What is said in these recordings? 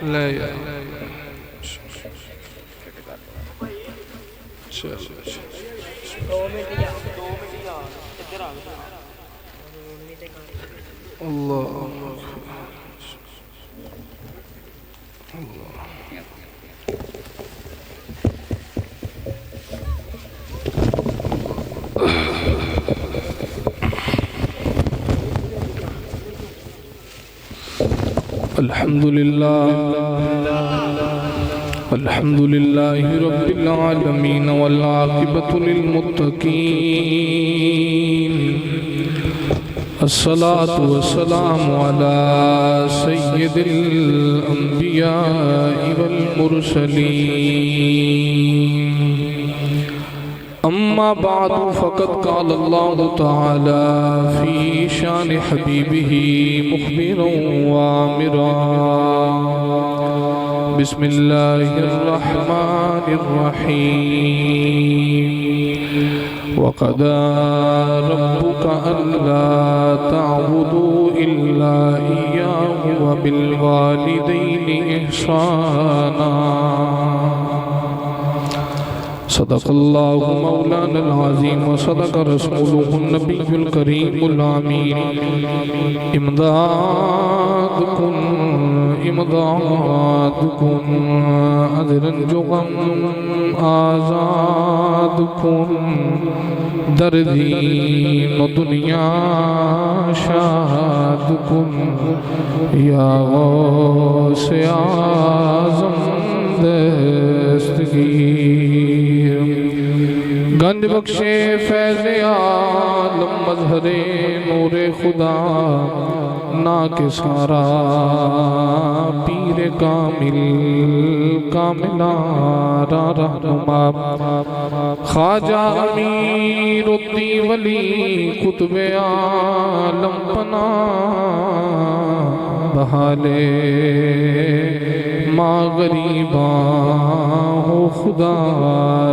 لے یا اللہ الحمد لله رب العالمين والعاقبة للمتقين الصلاة والسلام على سيد الأنبياء والمرسلين أما بعد فقد قال الله تعالى في شان حبيبه مخبرا وآمرا بسم الله الرحمن الرحيم وقضى ربك ألا تعبدوا إلا إياه وبالوالدين إحسانا صدق الله مولانا العظيم وصدق رسوله النبي الكريم الأمين امدادكم عذرا جغم آزادكم دردین و دنیا شادکم یا غوث اعظم دستگیر گنج بخش فیض عالم مظہر نور خدا ناک سارا پیر کامل کاملارا رہنما خواجہ امیر الدین ولی قطب عالم پنا بحالے ماں غریباں ہو خدا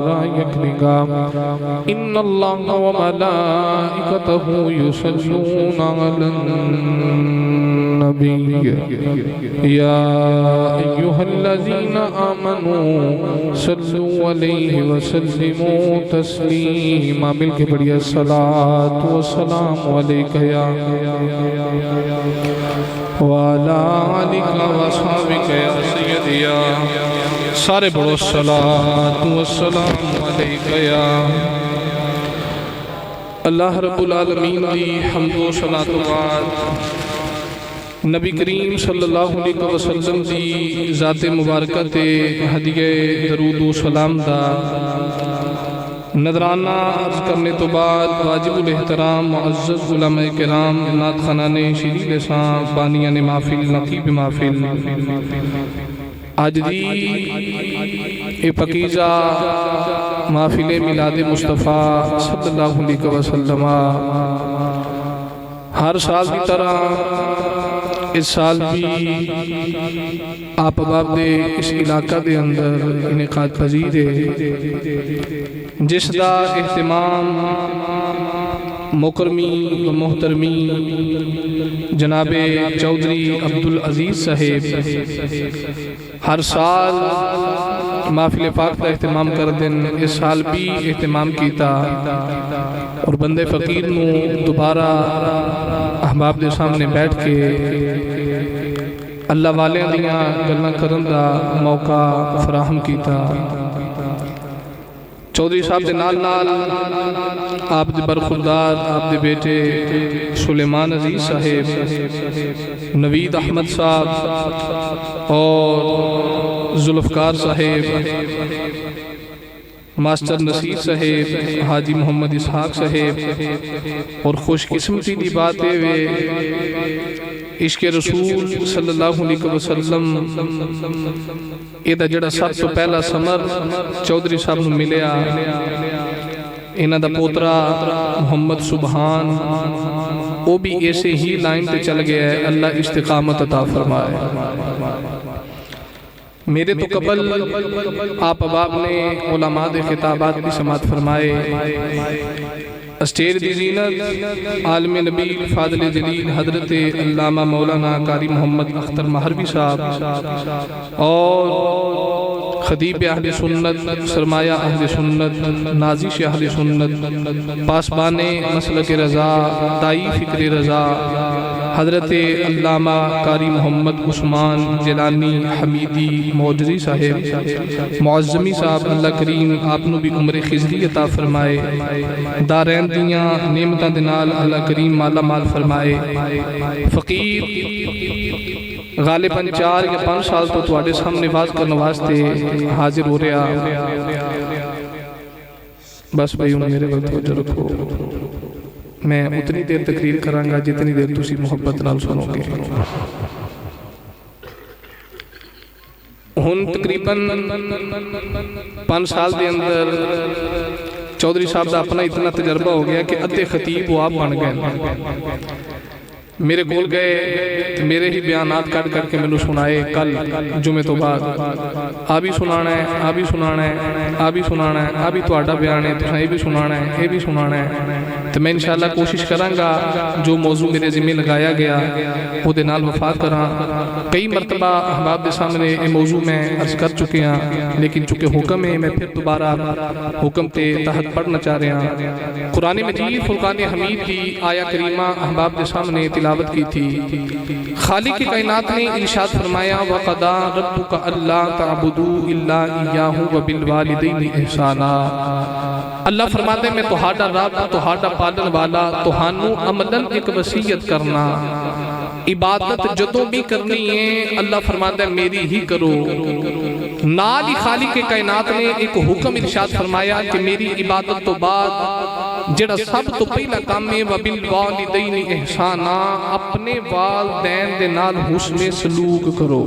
را یک نگاہ ان اللہ و ملائکتہ یصلون علی النبی یا ایہا الذین آمنوا صلوا علیہ وسلموا تسلیما مل کے بڑی الصلاة والسلام علیکہ یا وعلا علیکہ وصحابکہ یا سیدی یا سارے بڑو الصلاة والسلام علیکہ یا اللہ رب العالمین دی حمد و صلاة و بعد نبی کریم صلی اللہ علیہ وسلم دی ذات مبارکہ تے ہدیہ درود و سلام دا نظرانہ عرض کرنے تو بعد واجب الاحترام معزز علماء کرام نعت خانان شیرین لسان بانیان محفل نقیب محفل آج دی اے پکیزہ محفل میلاد مصطفیٰ صلی اللہ علیہ وسلم ہر سال کی طرح اس سال بھی آپ باب دے اس علاقہ دے اندر انعقاد پذیر ہے جس دا اہتمام مکرمی و محترمی جناب چودھری عبدالعزیز صاحب ہر سال محفل پاک کا اہتمام کر دن اس سال بھی اہتمام کیتا اور بندے فقیر نو دوبارہ احباب دے سامنے بیٹھ کے اللہ والے دیاں گلنا کرن دا موقع فراہم کیتا چودھری صاحب دے نال نال آپ دے برخوردار آپ دے بیٹے سلیمان عزیز صاحب نوید احمد صاحب اور ذوالفقار صاحب ماسٹر نصیر صاحب حاجی محمد اسحاق صاحب اور خوش قسمتی دی باتیں وے عشق رسول صلی اللہ علیہ وسلم ایدہ جڑا سب تو پہلا سمر چودھری صاحب نے ملیا انہ دا پوترا محمد سبحان وہ بھی ایسے ہی لائن پہ چل گیا ہے اللہ استقامت عطا فرمائے میرے تو قبل آپ اباب نے علماء دے خطابات بھی سماعت فرمائے اسٹیج دی زینت عالم نبیل فاضل جلیل حضرت علامہ مولانا قاری محمد اختر مہروی صاحب اور خطیب اہل سنت سرمایہ اہل سنت نازش اہل سنت پاسبان مسلک رضا دائی فکر رضا حضرت علامہ قاری محمد عثمان جیلانی حمیدی موجزی صاحب معظمی صاحب اللہ کریم آپ نو بھی عمر خضری عطا فرمائے دارین دیاں نعمتاں دے نال اللہ کریم مالا مال فرمائے فقیر غالباً 4 یا 5 سال تو تواڈے سامنے واز کرنے واسطے حاضر ہو رہا بس بھائی میرے وقت توجہ رکھو میں اتنی دیر تقریر کروں گا جتنی دیر تسی محبت نال سنو گے ہن تقریباً 5 سال دے اندر چودھری صاحب دا اپنا اتنا تجربہ ہو گیا کہ ادھے خطیب وہ آپ بن گئے میرے کول گئے میرے ہی بیانات کٹ کر کے میں سنائے کل جمعے تو بعد آبی سنانا ہے آبی سنانا ہے آبی سنانا ہے آبی تو آڈا بیان ہے تو یہ بھی سنانا ہے یہ بھی سنانا ہے تو میں انشاءاللہ کوشش کروں گا جو موضوع میرے ذمہ لگایا گیا وہ دے نال وفا کراں کئی مرتبہ احباب دے سامنے یہ موضوع میں عرض کر چکے ہیں لیکن چونکہ حکم ہے میں پھر دوبارہ حکم تے تحت پڑھنا چاہ رہے ہیں قرآن مجید فرقان حمید کی آیا کریمہ احباب دے سامنے تلاوت کی تھی خالق کی کائنات نے ارشاد فرمایا وَقَضَى رَبُّكَ أَلَّا تَعْبُدُوا إِلَّا إِيَّاهُ وَبِالْوَالِدَيْنِ إِحْسَانًا اللہ فرماتے ہیں میں تہاڈا رب تہاڈا پالن والا تہانوں عملاً ایک وصیت کرنا عبادت جدوں بھی کرنی ہے اللہ فرماتا ہے میری ہی کرو نال ہی خالق کائنات نے ایک حکم ارشاد فرمایا کہ میری عبادت تو بعد جڑا سب تو پہلا کام ہے وَبِالْوَالِدَيْنِ احسانا اپنے والدین دے نال حسن سلوک کرو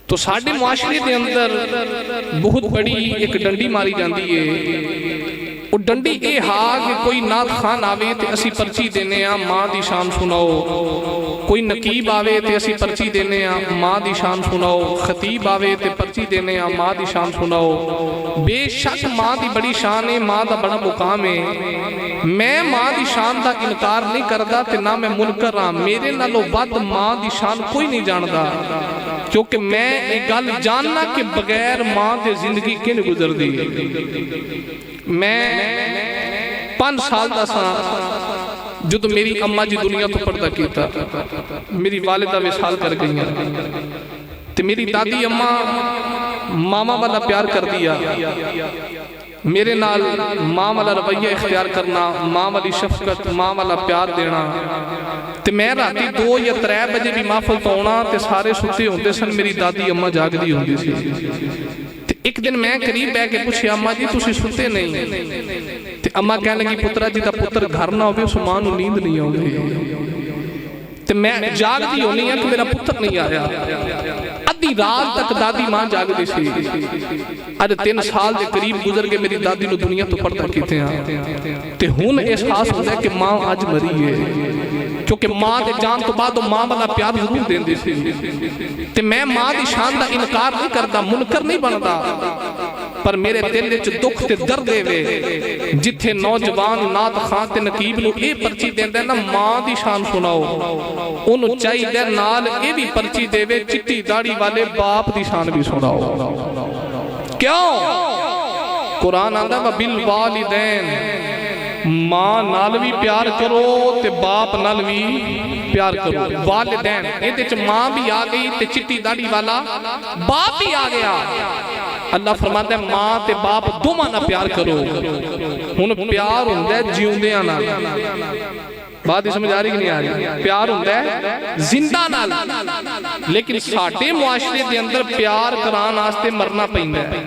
تو ساڑھے معاشرے دے اندر بہت بڑی ایک ڈنڈی ماری جاندی ہے وہ ڈنڈی اے ہاں کہ کوئی نات خان آوے تے اسی پرچی دینے ہیں ماں دی شان سناؤ کوئی نقیب آوے تے اسی پرچی دینے ہیں ماں دی شان سناؤ خطیب آوے تے پرچی دینے ہیں ماں دی شان سناؤ بے شک ماں دی بڑی شان ہے ماں دا بڑا مقام ہے میں ماں دی شان دا انکار نہیں کردہ تے نہ میں منکر ہاں میرے نالو ود ماں دی شان کوئی نہیں جاندہ کیونکہ میں ایک گل جاننا کہ بغیر ماں دے زندگی کن گزر دی میں 5 سال دا سا جو تو میری اماں جی دنیا تو پردہ کیتا میری والدہ وصال کر گئی ہیں تو میری دادی اماں ماما والا پیار کر دیا میرے نال ماں والا رویہ اختیار کرنا ماں والی شفقت ماں والا پیار دینا تو میں راتی 2 یا 3 بجے بھی محفل تو ہونا تو سارے ستے ہوندے سن میری دادی اماں جاگ دی ہوندی سی ایک دن میں قریب بے کے پوچھے اماں جی تسی ستے نہیں تو اماں کہنے لگی پترہ جی دا پتر گھر نہ ہوئے اس ماں نو نیند نہیں ہوگی تو میں جاگ دی ہونی ہے کہ میرا پتر نہیں آیا ادھی رات تک دادی ماں جاگ دی سی اج 3 سال دے قریب گزر کے میری دادی نو دنیا تو پردہ کیتے ہیں تے ہن احساس ہوتا ہے کہ ماں آج مری ہے کیونکہ ماں دے جان تو بعد ماں والا پیار ضرور دین دی سی تے میں ماں دی شان دا انکار نہیں کردا منکر نہیں بندا پر میرے دل وچ دکھ تے درد وے جتھے نوجوان نات خان تے نقیب نو اے پرچی دیندا نا ماں دی شان سناؤ اونوں چاہیے نال اے بھی پرچی دے وے چٹی داڑھی والے باپ دی شان بھی سناؤ کیوں قرآن آندا وَبِالْوَالِدَيْنِ ماں نال بھی پیار کرو تے باپ نال بھی پیار کرو والدین ایدے چ ماں بھی آ گئی تے چٹی داڑھی والا باپ بھی آ گیا اللہ فرماتا ہے ماں تے باپ دوما نہ پیار کرو ہن پیار ہوندا ہے جیوندیاں نال بات سمجھ آ رہی کہ نہیں آ رہی پیار ہوتا ہے زندہ نال لیکن ساٹے معاشرے دے اندر پیار کران آستے مرنا پہندا ہے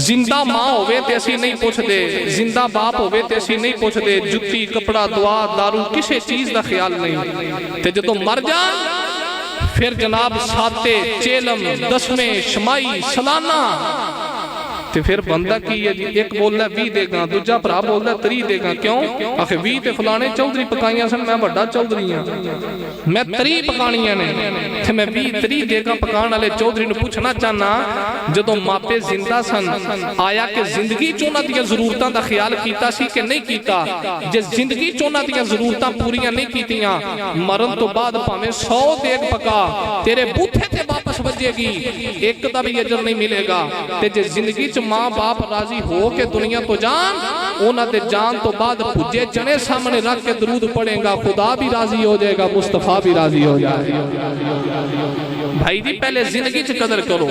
زندہ ماں ہوئے تے اسی نہیں پوچھ دے زندہ باپ ہوئے تے اسی نہیں پوچھ دے جتی کپڑا دعا دارو کسے چیز دا خیال نہیں تے جدو مر جان پھر جناب ساتے چیلم دسمیں شمائی سلانہ تے پھر بندہ کی ہے جی ایک بولدا 20 دے گا دوجا بھرا بولدا 30 دے گا کیوں آخر 20 تے فلانے چودھری پکائیاں سن میں بڑا چودھری ہاں میں 30 پکانیاں نے تے میں 20 30 دے گا پکان والے چودھری نو پوچھنا چاہنا جدوں ماپے زندہ سن آیا کہ زندگی چ انہاں دی ضرورتاں دا خیال کیتا سی کہ نہیں کیتا جے زندگی چ انہاں دی ضرورتاں پوریاں نہیں کیتیاں مرن تو بعد پاویں 100 دیگ پکا تیرے بوتھے تے واپس بجے گی ایک دا بھی اجر نہیں ملے گا تے جے زندگی چ ماں باپ راضی ہو کے دنیا تو جان انہاں دے جان تو بعد پجے چنے سامنے رکھ کے درود پڑھے گا خدا بھی راضی ہو جائے گا مصطفیٰ بھی راضی ہو جائے گا بھائی جی پہلے زندگی چ قدر کرو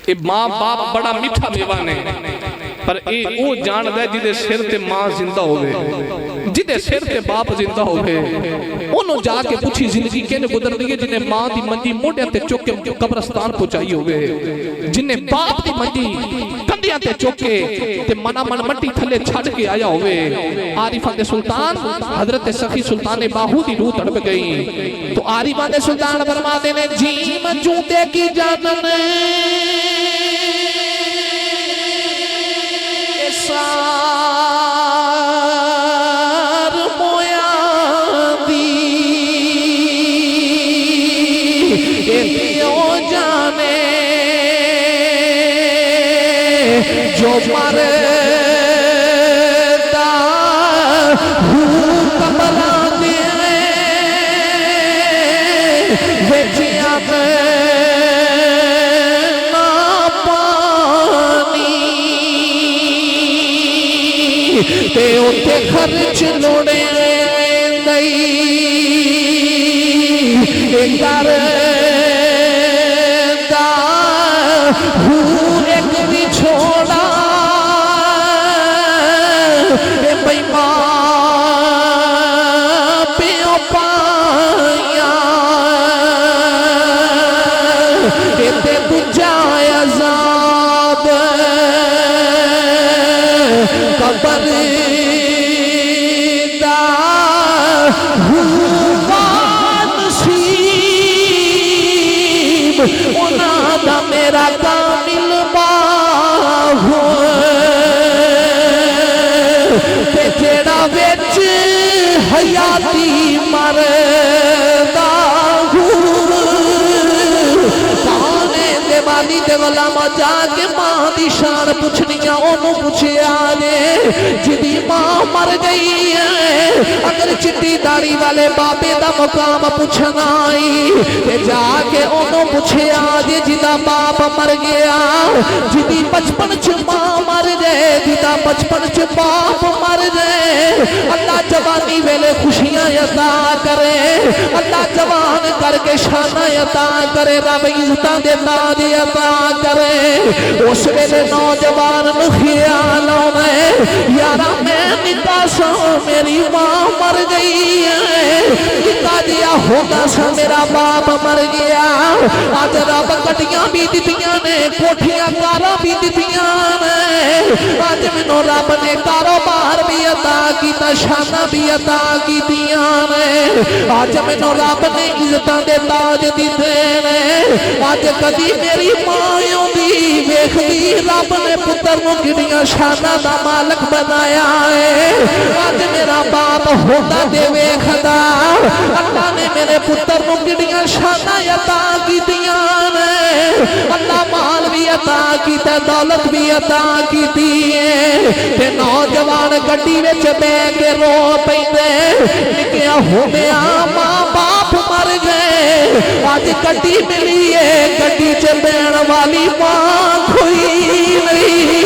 اے ماں باپ بڑا میٹھا میوہ نے پر اے او جان دے جدے سر تے ماں زندہ ہوئے جدے سر تے باپ زندہ ہوئے انہوں جا کے پوچھی زندگی کینے گزر دی ہے جنہیں ماں دی منجی موڑے تے چوکے قبرستان پہنچائی ہوئے جنہیں باپ دی منجی کندیاں تے چوکے تے منا من مٹی تھلے چھڑ کے آیا ہوئے عارفان دے سلطان حضرت سخی سلطان باہو دی روح تڑپ گئی تو عارفان دے سلطان فرما دینے جیم چونتے کی جانن سار مویا دی دیو جانے جو مردا ہوں کمرہ دے ویچیا تے اتے خرچ لوڑے دئی در دا ہوں ایک بھی چھوڑا اے بھئی ماں پیو پایا اے تے بجائے عذاب قبر دا ہوا نصیب انہاں دا میرا کامل باہو تے جیڑا وچ حیاتی مردا والی دے غلام جا کے ماں دی شان پوچھنیاں انہوں پوچھے آنے جدی ماں مر گئی ہے اگر چٹی داڑی والے بابے دا مقام پوچھنا آئی تے جا کے انہوں پوچھے آنے جدا باپ مر گیا جدی بچپن چ ماں مر گئے جدا بچپن چ باپ مر گئے اللہ جوانی ویلے خوشیاں عطا کرے اللہ جوان کر کے شانہ عطا کرے رب عزتاں دے تاج عطا کرے اس ویلے نوجوان نو خیال آوے یارا میں نکاح سا میری ماں مر گئی ہے نکاح دیا ہوگا سا میرا باپ مر گیا آج رب کٹیاں بھی دیتیاں نے کوٹھیاں کارا بھی دیتیاں نے آج منو رب نے کاروبار بھی عطا کیتا شانہ بھی عطا کیتیاں نے آج منو رب نے عزتاں دے تاج دیتے نے آج کدی میری مائیوں دی ویکھ دی رب نے پتر نو کڑیاں شانہ دا مالک بنایا ہے آج میرا باپ ہوتا دے ویکھ دا اللہ نے میرے پتر نو کڑیاں شانہ عطا کی دیاں نے اللہ مال بھی عطا کیتا دولت بھی عطا کی دیئے تے نوجوان گڈی وچ بے کے رو پیندے نکیا ہوندیا ماں باپ مر گئے آج گڈی ملی ہے گڈی چ بین والی ماں کوئی نہیں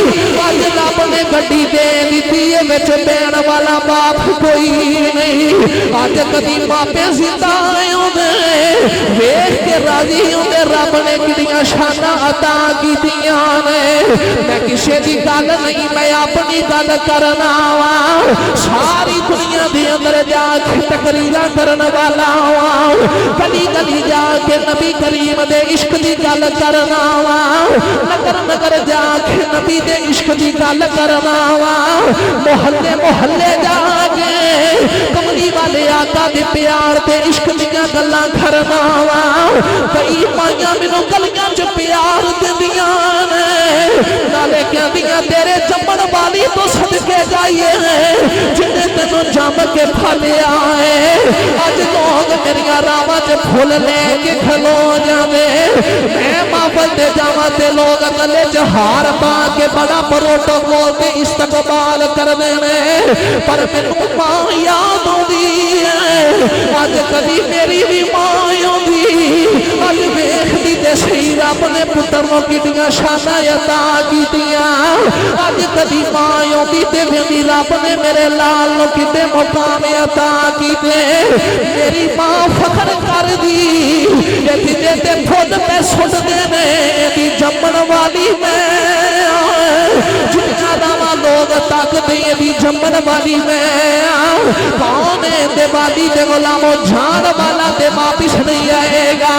آج رب نے گڈی دے دیتی ہے وچ بین والا باپ کوئی نہیں آج کدی ماپے زندہ ہوندے ویکھ کے راضی ہوندے رب نے کڑیاں شانہ عطا کیتیاں نے میں کسے دی گل نہیں میں اپنی گل کرنا وا ساری دنیا دے اندر جا کے تقریراں کرن والا وا گلی گلی جا کے نبی کریم دے عشق دی گل کرنا وا نگر نگر جا کے نبی دے عشق دی گل کرنا وا محلے محلے جا کے کملی والے آقا دے پیار تے عشق دیاں گلاں کرنا وا کئی مائیاں مینوں گلیاں چ پیار دیندیاں نے نبیاں تیرے جمن والی تو صدقے جائیے جنہیں تینوں جم کے پھلے آئے آج لوگ میری راوت پھول لے کے کھلو جاوے میں محفل دے جاواں تے لوگ گلے ہار پا کے بڑا پروٹوکول تے استقبال کر دینے پر مینوں ماں یاد آندی ہے اج کبھی میری بھی ماں آندی اج ویکھدی تے صحیح رب نے پتر نوں کڈیاں شاناں عطا کیتیاں اج کبھی ماں آندی تے ویندی رب نے میرے لال نوں کتے مقام عطا کیتے میری ماں فخر کر دی تے تے خود میں سٹ دینے دی جمن والی میں جنہاں دا لوگ تک دے دی جمن والی میں کون دے والی دے غلاموں جان والا دے واپس نہیں آئے گا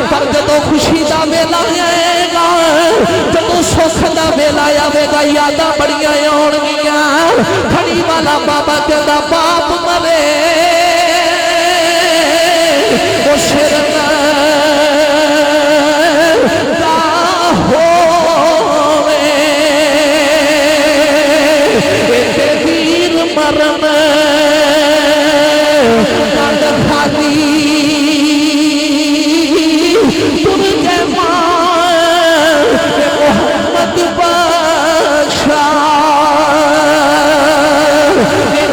پر جدو خوشی دا ویلا آئے گا جدو سکھ دا ویلا آئے گا یاداں بڑیاں آن گیاں کھڑی والا بابا کہندا باپ مرے وہ شرم دا ہووے تے ویر مرن کند خالی تر کے ماں محمد بادشاہ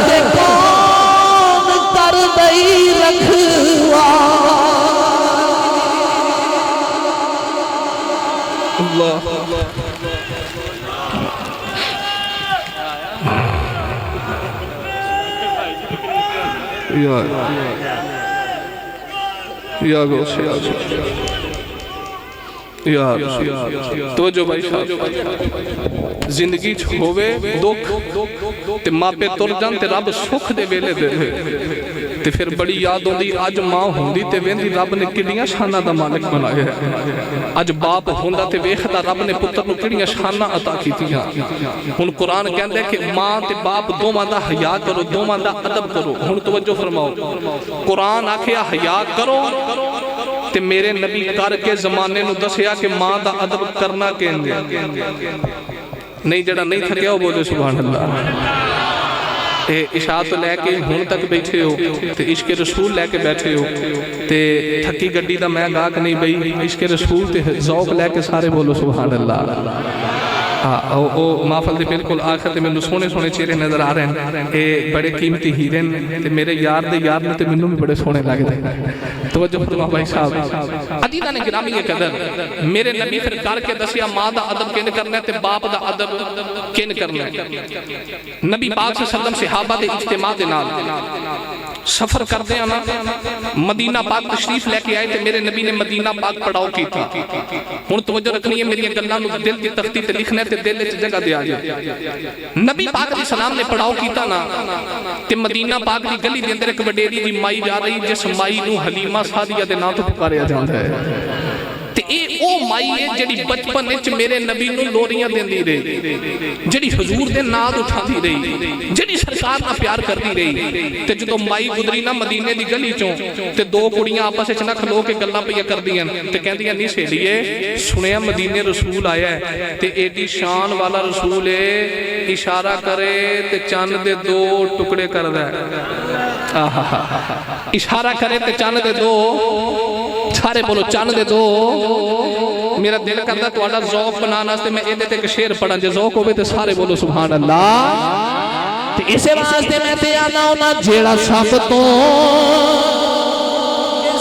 تے کون کر دئی رکھوا اللہ یا غوث یا توجہ بھائی صاحب زندگی ہوئے دکھ تے ماں پہ تر جان تے رب سکھ دے ویلے دے تے پھر بڑی یاد ہوندی اج ماں ہوندی تے ویندی رب نے کڈیاں شاناں دا مالک بنایا ہے اج باپ ہوندا تے ویکھدا رب نے پتر نوں کڈیاں شاناں عطا کیتیاں ہن قرآن کہندا ہے کہ ماں تے باپ دوواں دا حیا کرو دوواں دا ادب کرو ہن توجہ فرماؤ قرآن آکھیا حیا کرو تے میرے نبی کر کے زمانے نو دسیا کہ ماں دا ادب کرنا کہندے نہیں جڑا نہیں تھکیا ہو بولے سبحان اللہ اشاعت لے کے ہون تک بیٹھے ہو تے عشق رسول لے کے بیٹھے ہو تے تھکی گڈی دا میں گاہک نہیں بئی عشق رسول تے ذوق لے کے سارے بولو سبحان اللہ او محفل دے بالکل آخر تے میں سونے سونے چہرے نظر آ رہے ہیں اے بڑے قیمتی ہیرے تے میرے یار دے یار نے تے منوں بھی بڑے سونے لگے دے توجہ فرما بھائی صاحب عزیزاں نے گرامی قدر میرے نبی پھر کر کے دسیا ماں دا ادب کن کرنا ہے تے باپ دا ادب کن کرنا ہے نبی پاک صلی اللہ علیہ وسلم صحابہ دے اجتماع دے نال سفر کردے آنا مدینہ پاک تشریف لے کے آئے تے میرے نبی نے مدینہ پاک پڑھاؤ کی تھی ہن توجہ رکھنی ہے میری گلاں نو دل دی تختی تے لکھنا تے دل وچ جگہ دے آ جائے نبی پاک علیہ السلام نے پڑھاؤ کیتا نا تے مدینہ پاک دی گلی دے اندر ایک وڈیری دی مائی جا رہی جس مائی نو حلیمہ سعدیہ دے نام تے پکاریا جاندا ہے تے اے او مائی ہے جڑی بچپن وچ میرے نبی نو لوریاں دیندی رہی جڑی حضور دے نام اٹھاندی رہی جڑی سرکار نال پیار کردی رہی تے جدوں مائی گزری نا مدینے دی گلی چوں تے دو کڑیاں آپس وچ نہ کھلو کے گلاں پئی کردیاں تے کہندیاں نہیں سہیلیے سنیا مدینے رسول آیا ہے تے ایڈی شان والا رسول ہے اشارہ کرے تے چاند دے دو ٹکڑے کردا ہے اشارہ کرے تے چاند دے دو سارے بولو چاند دے دو میرا دل کرتا تو آڈا ذوق بنانا سے میں ایدے تے ایک شیر پڑھا جے ذوق ہوئے تے سارے بولو سبحان اللہ تے اسے واسطے میں تے آنا ہونا جیڑا سب تو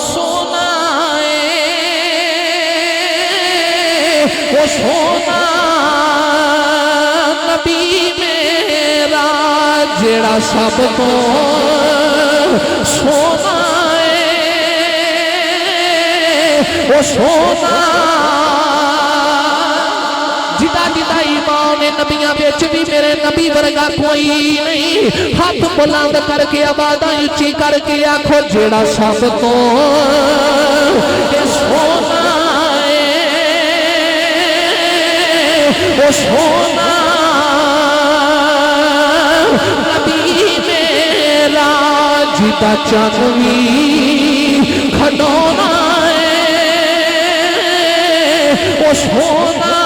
سونا ہے وہ سونا نبی میرا جیڑا سب تو سونا وہ سونا جدا جدا ایمان نبیاں بیچ بھی میرے نبی ورگا کوئی نہیں ہاتھ بلند کر کے آوازاں اونچی کر کے آکھو جیڑا سب تو سونا ہے وہ سونا نبی میرا جدا چنوی کھڈونا وہ سونا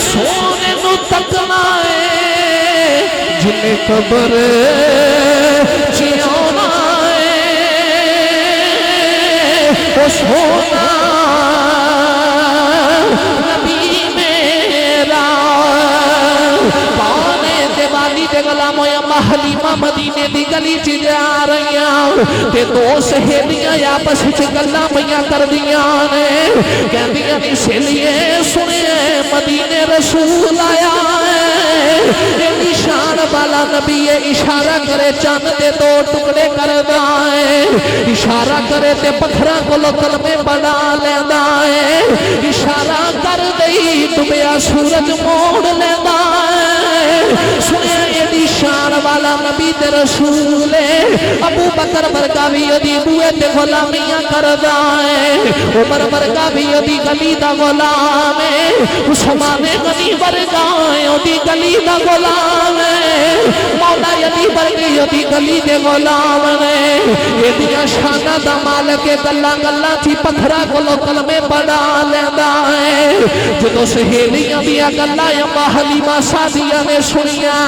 سونے نو تکنا ہے جن قبر چیانا ہے وہ سونا نبی میرا پانے دیوالی دے گلا مویا حلیمہ مدینے دی گلی چ جا رہیاں تے دو سہیلیاں آپس وچ گلاں پئیاں کردیاں نے کہندیاں نی سہیلیے سنے مدینے رسول آیا ہے نشان والا نبی اشارہ کرے چاند دے دو ٹکڑے کردا ہے اشارہ کرے تے پتھراں کولوں کلمے پڑھا لیندا ہے اشارہ کر دئی ڈبیا سورج موڑ لیندا ہے سنیا یہ شان والا نبی تے رسول ابو بکر ورگا بھی ادی بوئے تے غلامیاں کردا ہے عمر ورگا بھی ادی گلی دا غلام ہے عثمان غنی ورگا ادی گلی دا غلام ہے مولا علی ورگی ادی گلی دے غلام نے ایدیاں شاناں دا مالک گلاں گلاں تھی پتھراں کولوں کلمے پڑھا لیندا ہے جدوں سہیلیاں دیاں گلاں اما حلیمہ سعدیہ نے سنیاں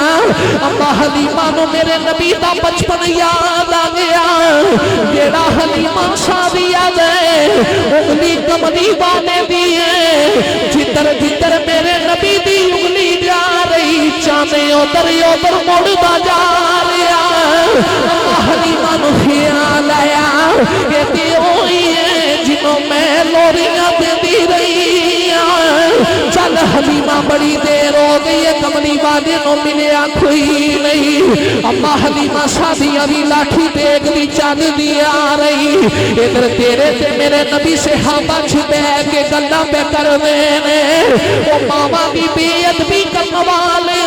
اما حلیمہ نو میرے نبی دا بچپن یاد آ گیا جیڑا حلیمہ سعدیہ دے انگلی کملی والے دیئے جدر جدر میرے نبی دی انگلی جا رہی چاندے ادھر مڑدا جا رہا اما حلیمہ نو خیال آیا کہ ہوئی ہے جنوں میں لوریاں دے رہی چل حلیمہ بڑی دیر ہو گئی ہے کملی والے نو ملیا کوئی نہیں اما حلیمہ سعدیہ دی لاٹھی دیکھ دی چل دی آ رہی ادھر تیرے تے میرے نبی صحابہ چھپے کے گلاں پہ کر دینے وہ ماما دی بیعت بھی کرنے والے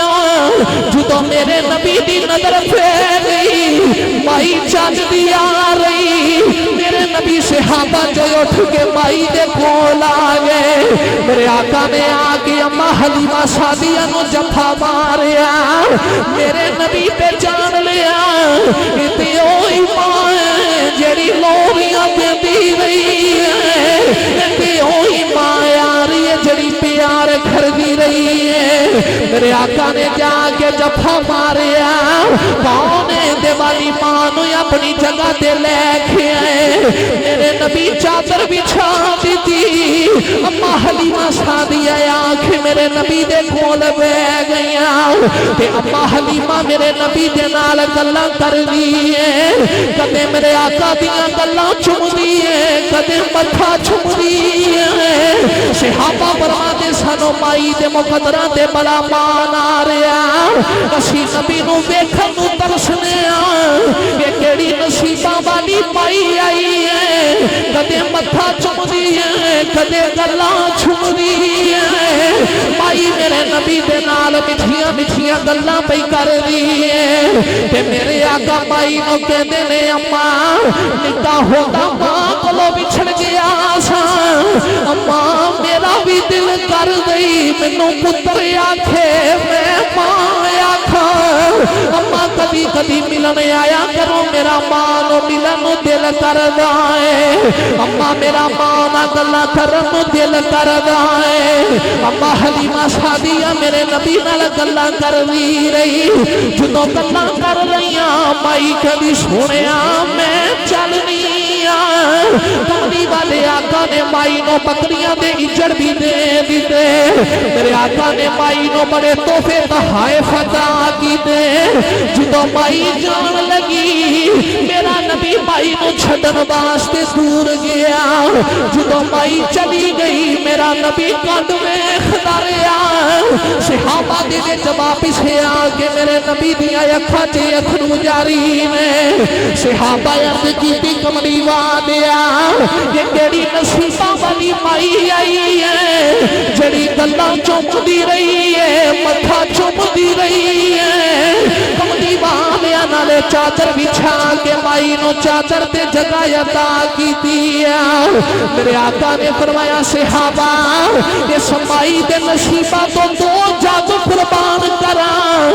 جدوں میرے نبی دی نظر پھیر گئی مائی چل دی آ رہی میرے نبی صحابہ جو اٹھ کے مائی دے کول آ گئے میرے آقا نے آگے اما حلیمہ سعدیہ نو جفا ماریا میرے نبی پہ جان لیا تے اوہی ماں جڑی لوریاں پہ دی رہی ہے تے اوہی ماں آری ہے جڑی پیار کر دی رہی ہے میرے آقا نے جا کے جفا ماریا پاؤنے دیوالی ماں نو اپنی جگہ دے لے کے آئے میرے نبی چادر بچھا دی تھی اما حلیمہ سعدیہ آنکھ میرے نبی دے کول بے گئیاں تے اما حلیمہ میرے نبی دے نال گلاں کر دیئے کدے میرے آقا دیاں گلاں چم دیئے کدے متھا چم دیئے صحابہ فرما دے سانو مائی دے مقدرہ دے بڑا مان آ رہا اسی نبی نو ویکھن نو ترسنے کہ کیڑی نصیباں والی مائی آئی ہے کدے متھا چم دیئے کدے گلاں چم دیئے مائی میرے نبی دے نال مٹھیاں مٹھیاں گلاں پہ کر دیئے تے میرے آقا مائی نو کہندے نے اما نکاح ہوتا ماں کولو بچھڑ گیا سا اما میرا بھی دل کر دئی مینوں پتر آکھے میں ماں آکھاں اما کبھی کبھی ملن آیا کرو میرا ماں نو ملن نو دل کردا ہے اما میرا ماں نال گلاں کرن نو دل کردا ہے اما حلیمہ سعدیہ میرے نبی نال گلاں کردی رہی جدوں گلاں کر رہیاں مائی کبھی سنیا میں چلنی کملی والے آقا نے مائی نو بکریاں دے اجڑ بھی دے دیتے میرے آقا نے مائی نو بڑے تحفے تحائف عطا کیتے جدوں مائی جان لگی میرا نبی مائی نو چھڈن واسطے دور گیا جدوں مائی چلی گئی میرا نبی کڈ ویکھدا رہیا صحابہ دے وچ واپس آ کے میرے نبی دیاں اکھاں تے اتھرو جاری نے صحابہ عرض کیتی کملی والیا یہ کیڑی نصیباں والی مائی آئی ہے جڑی گلاں چومدی رہی ہے متھا چومدی رہی ہے کملی والیا نالے چادر بچھا کے مائی نو چادر تے جگہ عطا کیتی ہے میرے آقا نے فرمایا صحابہ اس مائی دے نصیباں تو دو جگ قربان کراں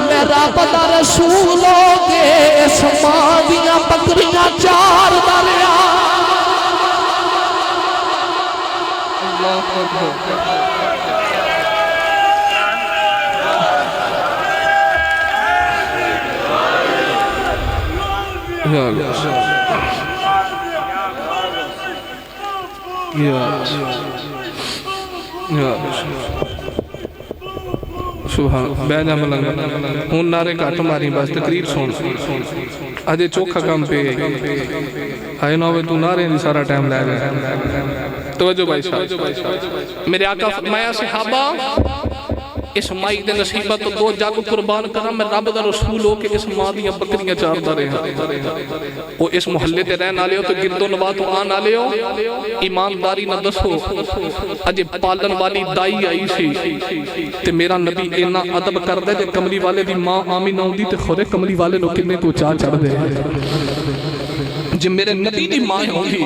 میں رب دا رسول ہو کے اس ماں دیاں بکریاں چار دریا یا اللہ یا سبحان بیجا ملنگ ہون نعرے کاٹ ماری بس تقریر سون آجے چوکھا کام پہ آئے نوے تو نعرے نہیں سارا ٹائم لائے گئے توجہ بھائی صاحب میرے آقا فرمایا صحابہ اس مائی دے نصیبہ تو دو جاگو قربان کرنا میں رب دا رسول ہو کہ اس ماں دیاں بکریاں چار دا رہے وہ اس محلے تے رہن آلے ہو تو گردو نوا تو آن آلے ہو ایمانداری نہ دسو اجے پالن والی دائی آئی سی تے میرا نبی اینا عدب کر دے جے کملی والے دی ماں آمین آؤں دی تے خورے کملی والے لو کنے کو چاہ چڑھ دے جے میرے نبی دی ماں ہوں دی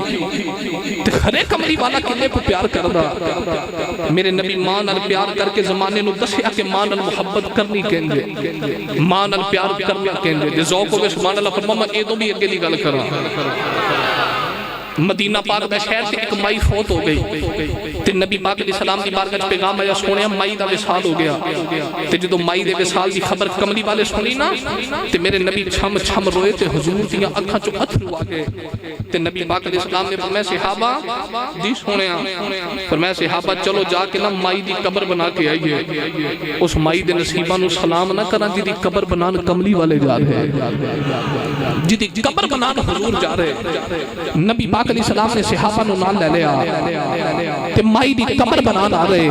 تے خرے کملی والا کنے کو پیار کر دا میرے نبی ماں نال پیار کر کے زمانے نو دسیا کہ ماں نال محبت کرنی کہنجے ماں نال پیار کرنی کہنجے جے ذوق ہوگے ماں نال فرمایا میں ایدوں بھی اگے دی گل کراں مدینہ پاک دا شہر سے ایک مائی فوت ہو گئی تے نبی پاک علیہ السلام دی بارگاہ پیغام آیا سونیا مائی دا وصال ہو گیا تے جدو مائی دے وصال دی خبر کملی والے سنی نا تے میرے نبی چھم چھم روئے تے حضور دیاں اکھاں چوں اتھرو آ گئے تے نبی پاک علیہ السلام نے فرمایا صحابہ جی سونیا فرمایا صحابہ چلو جا کے نا مائی دی قبر بنا کے آئیے اس مائی دے نصیبہ نو سلام نہ کران جی دی قبر بنان کملی والے جا رہے جی دی قبر بنان حضور جا رہے نبی پاک علیہ السلام نے صحابہ نو نال لے لیا تے مائی دی قبر بنا آ رہے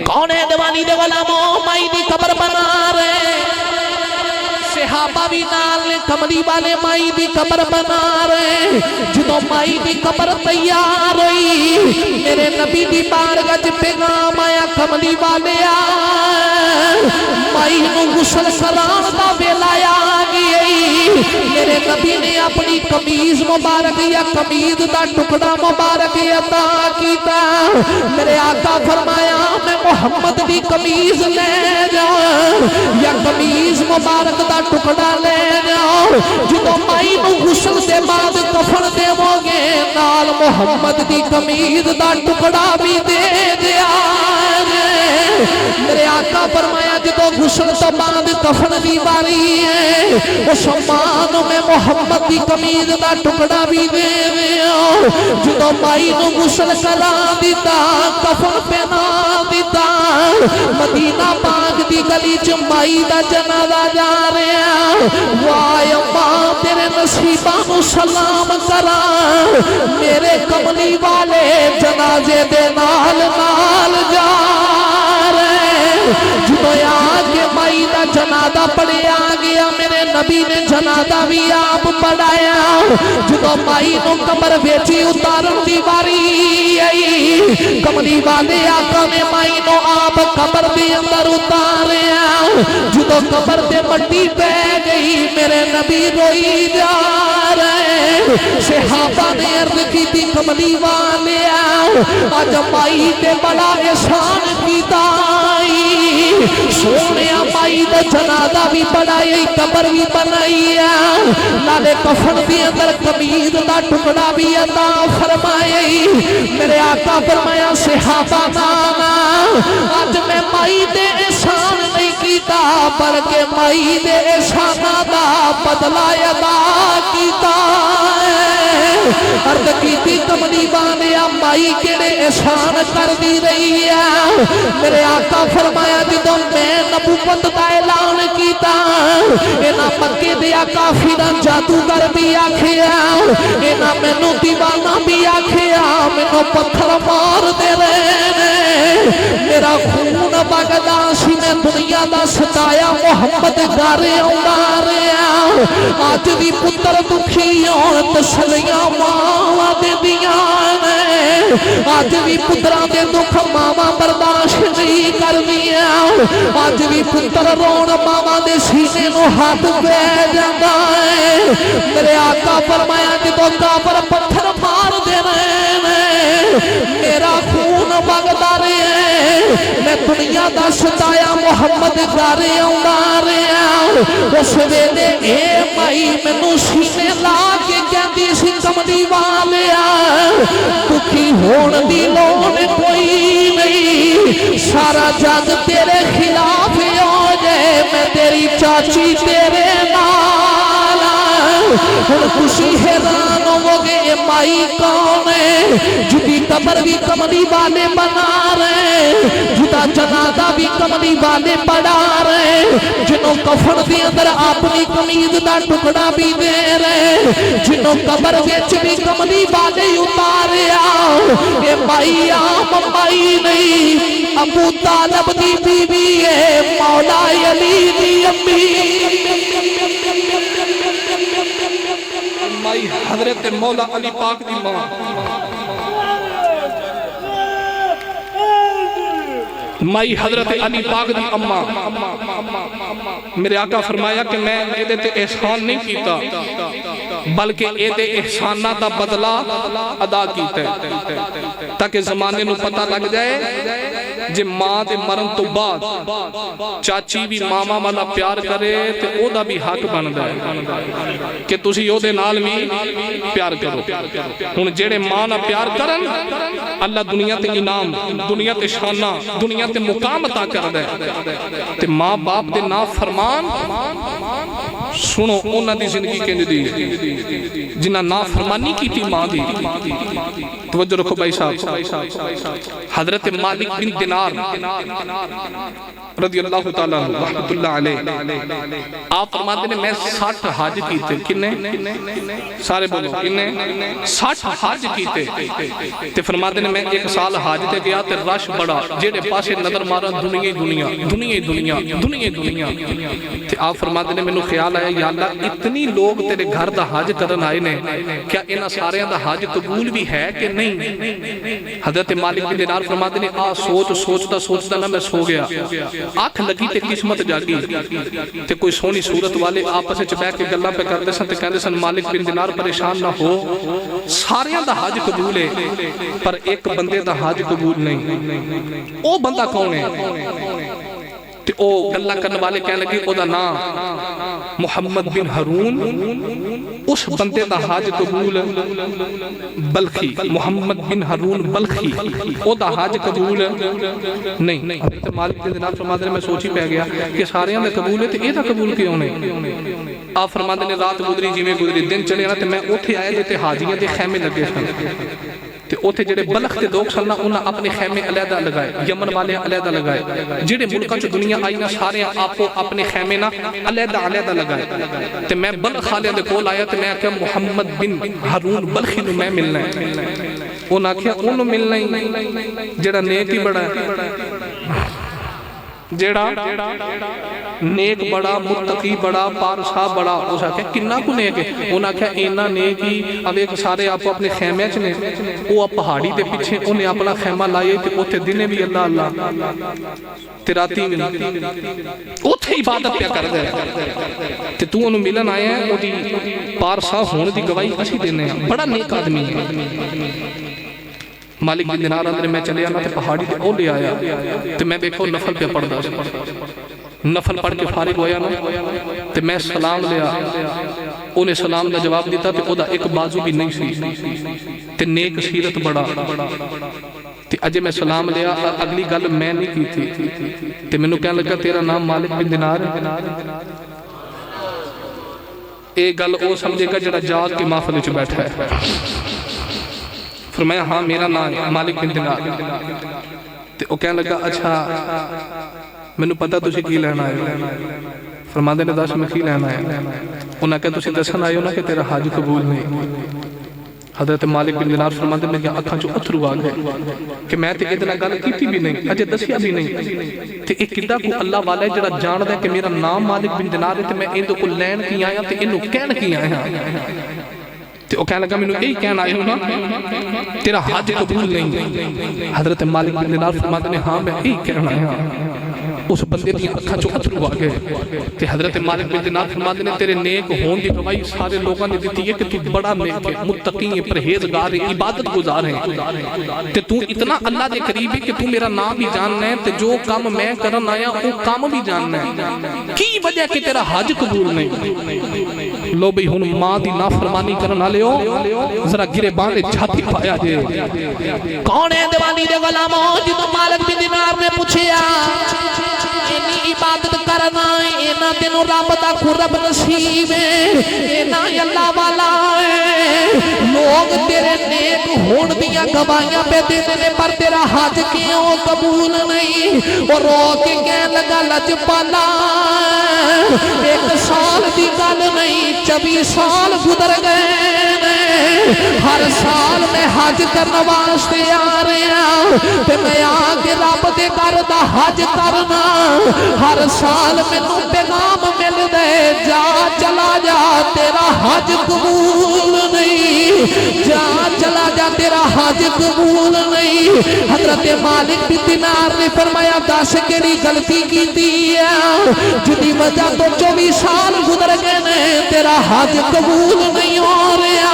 کون ہے دیوانی دے غلاموں مائی دی قبر بنا رہے صحابہ بھی نال نے کملی والے مائی دی قبر بنا رہے جدو مائی دی قبر تیار ہوئی میرے نبی دی بارگاہ وچ پیغام آیا کملی والے مائی نو غسل کران دا ویلا آ گئی میرے نبی نے اپنی قمیض مبارک یا قمیض دا ٹکڑا مبارک عطا کیتا میرے آقا فرمایا میں محمد دی قمیض لے جاؤں یا قمیض مبارک دا ٹکڑا لے جاؤ جدو مائی نو غسل دے بعد کفن دے گے نال محمد دی قمیض دا ٹکڑا بھی دے دیا میرے آقا فرمایا جدو غسل تو بعد کفن دی باری ہے اس ماں میں محمد دی قمیض دا ٹکڑا بھی دے دیا جدو مائی نو غسل کرا دیتا کفن پہنا دیتا مدینہ پاک دی گلی چ مائی دا جنازہ جا رہا وائے ماں تیرے نصیبہ نو سلام کرا میرے کملی والے جنازے دے نال نال جا جدو آگے مائی دا جنازہ پڑے آگیا میرے نبی نے جنازہ بھی آپ پڑھایا جدو مائی نو قبر بیچی اتارن دی باری آئی کملی والے آقا نے مائی نو آپ قبر دی اندر اتاریا جدو قبر دے مٹی پہ گئی میرے نبی روئی جا رہے صحابہ نے عرض کی تھی کملی والے آج مائی دے بڑا احسان کی دائی سونے مائی دا جنازہ بھی بنائی قبر بھی بنائی نالے کفن بھی اندر قمیض دا ٹکڑا بھی عطا فرمائی میرے آقا فرمایا صحابہ نانا آج میں مائی دے احسان نہیں کیتا بلکہ مائی دے احسان دا بدلہ ادا کیتا عرض کیتی کملی بانے مائی کیڑے احسان کر دی رہی ہے میرے آقا فرمایا جدو میں نبوت دا اعلان کیتا اینا مکے دیا کافران جادوگر بھی آکھیا اینا مینو دیوانہ بھی آکھیا مینو پتھر مار دے رہے میرا خون بگدا سی میں دنیا دا ستایا محمد گارے اوناریا آج بھی پتر دکھیوں تسلیاں ماں دے دیاں آج بھی پتران دے دکھ ماما برداشت نہیں کر دیا آج بھی پتر رون ماما دے سینے نو ہاتھ پہ جاندہ ہے میرے آقا فرمایا جدو کافر پتھر مار دے رہے میرا خون بگدا رہے میں دنیا دا ستایا محمد گارے آؤں رہے اس ویلے اے مائی میں نو سینے لا کے کہندی سی کملی والے دکھی ہون دی لوڑ کوئی نہیں سارا جگ تیرے خلاف ہو جائے میں تیری چاچی تیرے نال ہن تسی حیران ہووگے یہ مائی کون ہے جدی قبر بھی کملی والے بنا رہے جدا جنازہ بھی کملی والے پڑھا رہے جنوں کفن دے اندر اپنی قمیض دا ٹکڑا بھی دے رہے جنوں قبر وچ بھی کملی والے اتاریا یہ مائی عام مائی نہیں ابو طالب دی بیوی ہے مولا علی دی امی مائی حضرت مولا علی پاک دی ماں مائی حضرت علی پاک دی اماں میرے آقا فرمایا کہ میں یہ تے احسان نہیں کیتا بلکہ یہ تے احسانہ دا بدلہ ادا کیتا ہے تاکہ زمانے نو پتہ لگ جائے جے ماں دے مرن تو بعد چاچی بھی ماما والا پیار کرے تے او دا بھی حق بن جائے کہ تسی او دے نال بھی پیار کرو ہن جڑے ماں نال پیار کرن اللہ دنیا تے انعام دنیا تے شانہ دنیا تے مقام عطا کر دے تے ماں باپ دے نافرمان سنو انہاں دی زندگی کنج دی جنہاں نافرمانی کی تھی ماں دی توجہ رکھو بھائی صاحب حضرت مالک بن دینار رضی اللہ تعالیٰ رحمت اللہ علیہ آپ فرماتے ہیں میں 60 حج کیتے کنے سارے بولو کنے 60 حج کیتے تے فرماتے ہیں میں 1 سال حج تے گیا تے رش بڑا جیڑے پاسے نظر مارا دنیا دنیا دنیا دنیا دنیا دنیا تے آپ فرماتے ہیں میں نے خیال آیا یا اللہ اتنی لوگ تیرے گھر دا حج کرن آئے نے کیا انہاں سارے دا حج قبول بھی ہے کہ نہیں حضرت مالک بن دینار فرماتے ہیں سوچتا نہ میں سو گیا آنکھ لگی تے قسمت جاگی تے کوئی سونی صورت والے آپس وچ بیٹھ کے گلاں پہ کرتے سن تے کہندے سن مالک بن دینار پریشان نہ ہو ساریاں دا حج قبول ہے پر ایک بندے دا حج قبول نہیں او بندہ کون ہے تے او گلاں کرنے والے کہنے لگے او دا نام محمد بن ہارون اس بندے دا حج قبول بلخی محمد بن ہارون بلخی او دا حج قبول نہیں حضرت مالک بن دینار فرماتے ہیں میں سوچی پہ گیا کہ سارے ہمیں قبول ہے تو یہ دا قبول کیوں نہیں آپ فرماتے ہیں رات گزری جی میں گزری دن چلے نا تو میں اوتھے آئے تے حاجیاں دے خیمے لگے سن تے اوتھے جڑے بلخ دے لوگ سن انہاں اپنے خیمے علیحدہ لگائے یمن والے علیحدہ لگائے جڑے ملکاں چ دنیا آئی نا سارے آپو اپنے خیمے نا علیحدہ لگائے تے میں بلخ والے دے کول آیا تے میں کہ محمد بن ہارون بلخی نو میں ملنا ہے انہاں آکھیا اونوں ملنا ہی جڑا نیک ہی بڑا ہے جیڑا نیک بڑا متقی بڑا پارسا بڑا اس آکھا کننا کو نیک ہے انہاں آکھا اینا نیک ہی اب ایک سارے آپ اپنے خیمے چنے وہ پہاڑی دے پیچھے انہیں اپنا خیمہ لائے تے اوتھے دنے بھی اللہ اللہ تے راتی بھی اوتھے عبادت پہ کر دے تے تو انہوں ملن آئے ہیں وہ دی پارسا ہونے دی گواہی اسی دینے ہیں بڑا نیک آدمی ہے مالک بن دینار اندر میں چلے آنا تے پہاڑی تے او لے آیا تے میں دیکھو نفل پہ پڑھ دا نفل پڑھ کے فارغ ہویا نا تے میں سلام لیا انہیں سلام دا جواب دیتا تے او دا ایک بازو بھی نہیں سی تے نیک سیرت بڑا تے اجے میں سلام لیا اگلی گل میں نہیں کی تھی تے میں نو کہنے لگا تیرا نام مالک بن دینار ایک گل او سمجھے گا جڑا جاگ کے محفل وچ بیٹھا ہے فرمایا ہاں میرا نام مالک بن دینار تے او کہنے لگا اچھا میں نے پتا تسی کی لینا ہے فرماندے نے دس میں کی لینا ہے انہاں کہ تسی دسن آئے ہو نا کہ تیرا حج قبول نہیں حضرت مالک بن دینار فرماندے میں کیا اکھاں چوں اتھرو آ گئے کہ میں تے ادنا گل کیتی بھی نہیں اجے دسیا بھی نہیں تے ایک کدا کو اللہ والا ہے جڑا جاندا ہے کہ میرا نام مالک بن دینار ہے تے میں این کو لین کی آیا تے اینو کہن کی آیا تے او کہنے لگا میں نے یہی کہنا آئے ہوں نا تیرا حج قبول نہیں حضرت مالک بن دینار فرماتے ہیں ہاں میں یہی کہنا آیا اس بندے کی اکھاں چوں اتھرو آ گئے تے حضرت مالک بن دینار فرماتے ہیں تیرے نیک ہون دی گواہی سارے لوگوں نے دیتی ہے کہ تو بڑا نیک ہے متقی ہے پرہیزگار ہے عبادت گزار ہے تے تو اتنا اللہ دے قریب ہے کہ تو میرا نام بھی جاننا ہے تے جو کام میں کرن آیا وہ کام بھی جاننا ہے کی وجہ کہ تیرا حج قبول نہیں لو بھئی ہن ماں دی نافرمانی کرن والے ہو ذرا گرے باندے چھاتی پایا جے کون ہے دیوانی دے غلاموں جدوں مالک بن دینار نے پوچھیا اینی عبادت کرنا ہے اینا تینوں رب دا مقرب نصیب ہے نا اللہ والا ہے لوگ تیرے نیک ہون دیاں گواہیاں پہ دیتے نے پر تیرا حج کیوں قبول نہیں اور رو کے کہنے لگا لجپالا 1 سال دی گل نہیں 24 سال گزر گئے ہر سال میں حج کرنے واسطے آ رہے ہیں تے میں آگے رب دے گھر دا حج کرنا ہر سال مینوں پیغام مل دے جا چلا جا تیرا حج قبول نہیں جا چلا جا تیرا حج قبول نہیں حضرت مالک بن دینار نے فرمایا دس کیڑی غلطی کیتی ہے جدی وجہ تو 24 سال گزر گئے نے تیرا حج قبول نہیں ہو رہا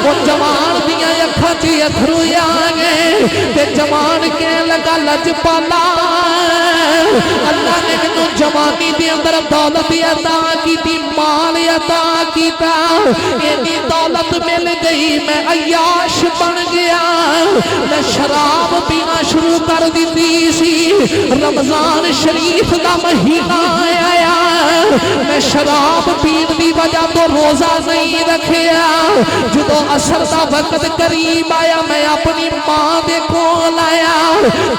وہ جوان دیاں اکھاں چ اتھرو آ گئے تے جوان کہنے لگا لجپالا اللہ نے مینوں جوانی دے اندر دولت عطا کیتی مال عطا کیتا اتنی دولت مل گئی میں عیاش بن گیا میں شراب پینا شروع کر دیتی سی رمضان شریف دا مہینہ آیا میں شراب پین دی وجہ تو روزہ نہیں رکھیا جدو عصر دا وقت قریب آیا میں اپنی ماں دے کول آیا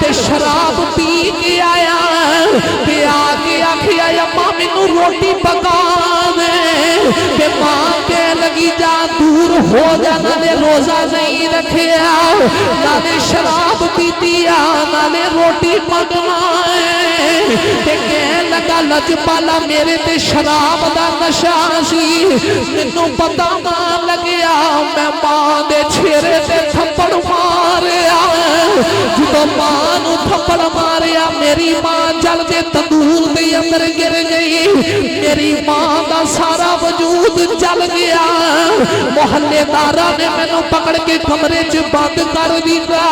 تے شراب پی کے آیا تے آگے آکھیا اماں مینوں روٹی پکا دے تے ماں کہہ لگی جا دور ہو جا نالے روزہ نہیں رکھیا نالے شراب پیتی نالے روٹی پکنا تے کہہ لگا لجپالا میرے تے شراب دا نشہ سی مینوں پتہ نہ لگیا میں ماں دے چھیرے تے تھپڑ ماریا جدو ماں نو تھپڑ ماریا میری ماں جل دے تندور دے اندر گر گئی میری ماں دا سارا وجود جل گیا محلے دارا نے مینوں پکڑ کے کمرے چ بند کر دتا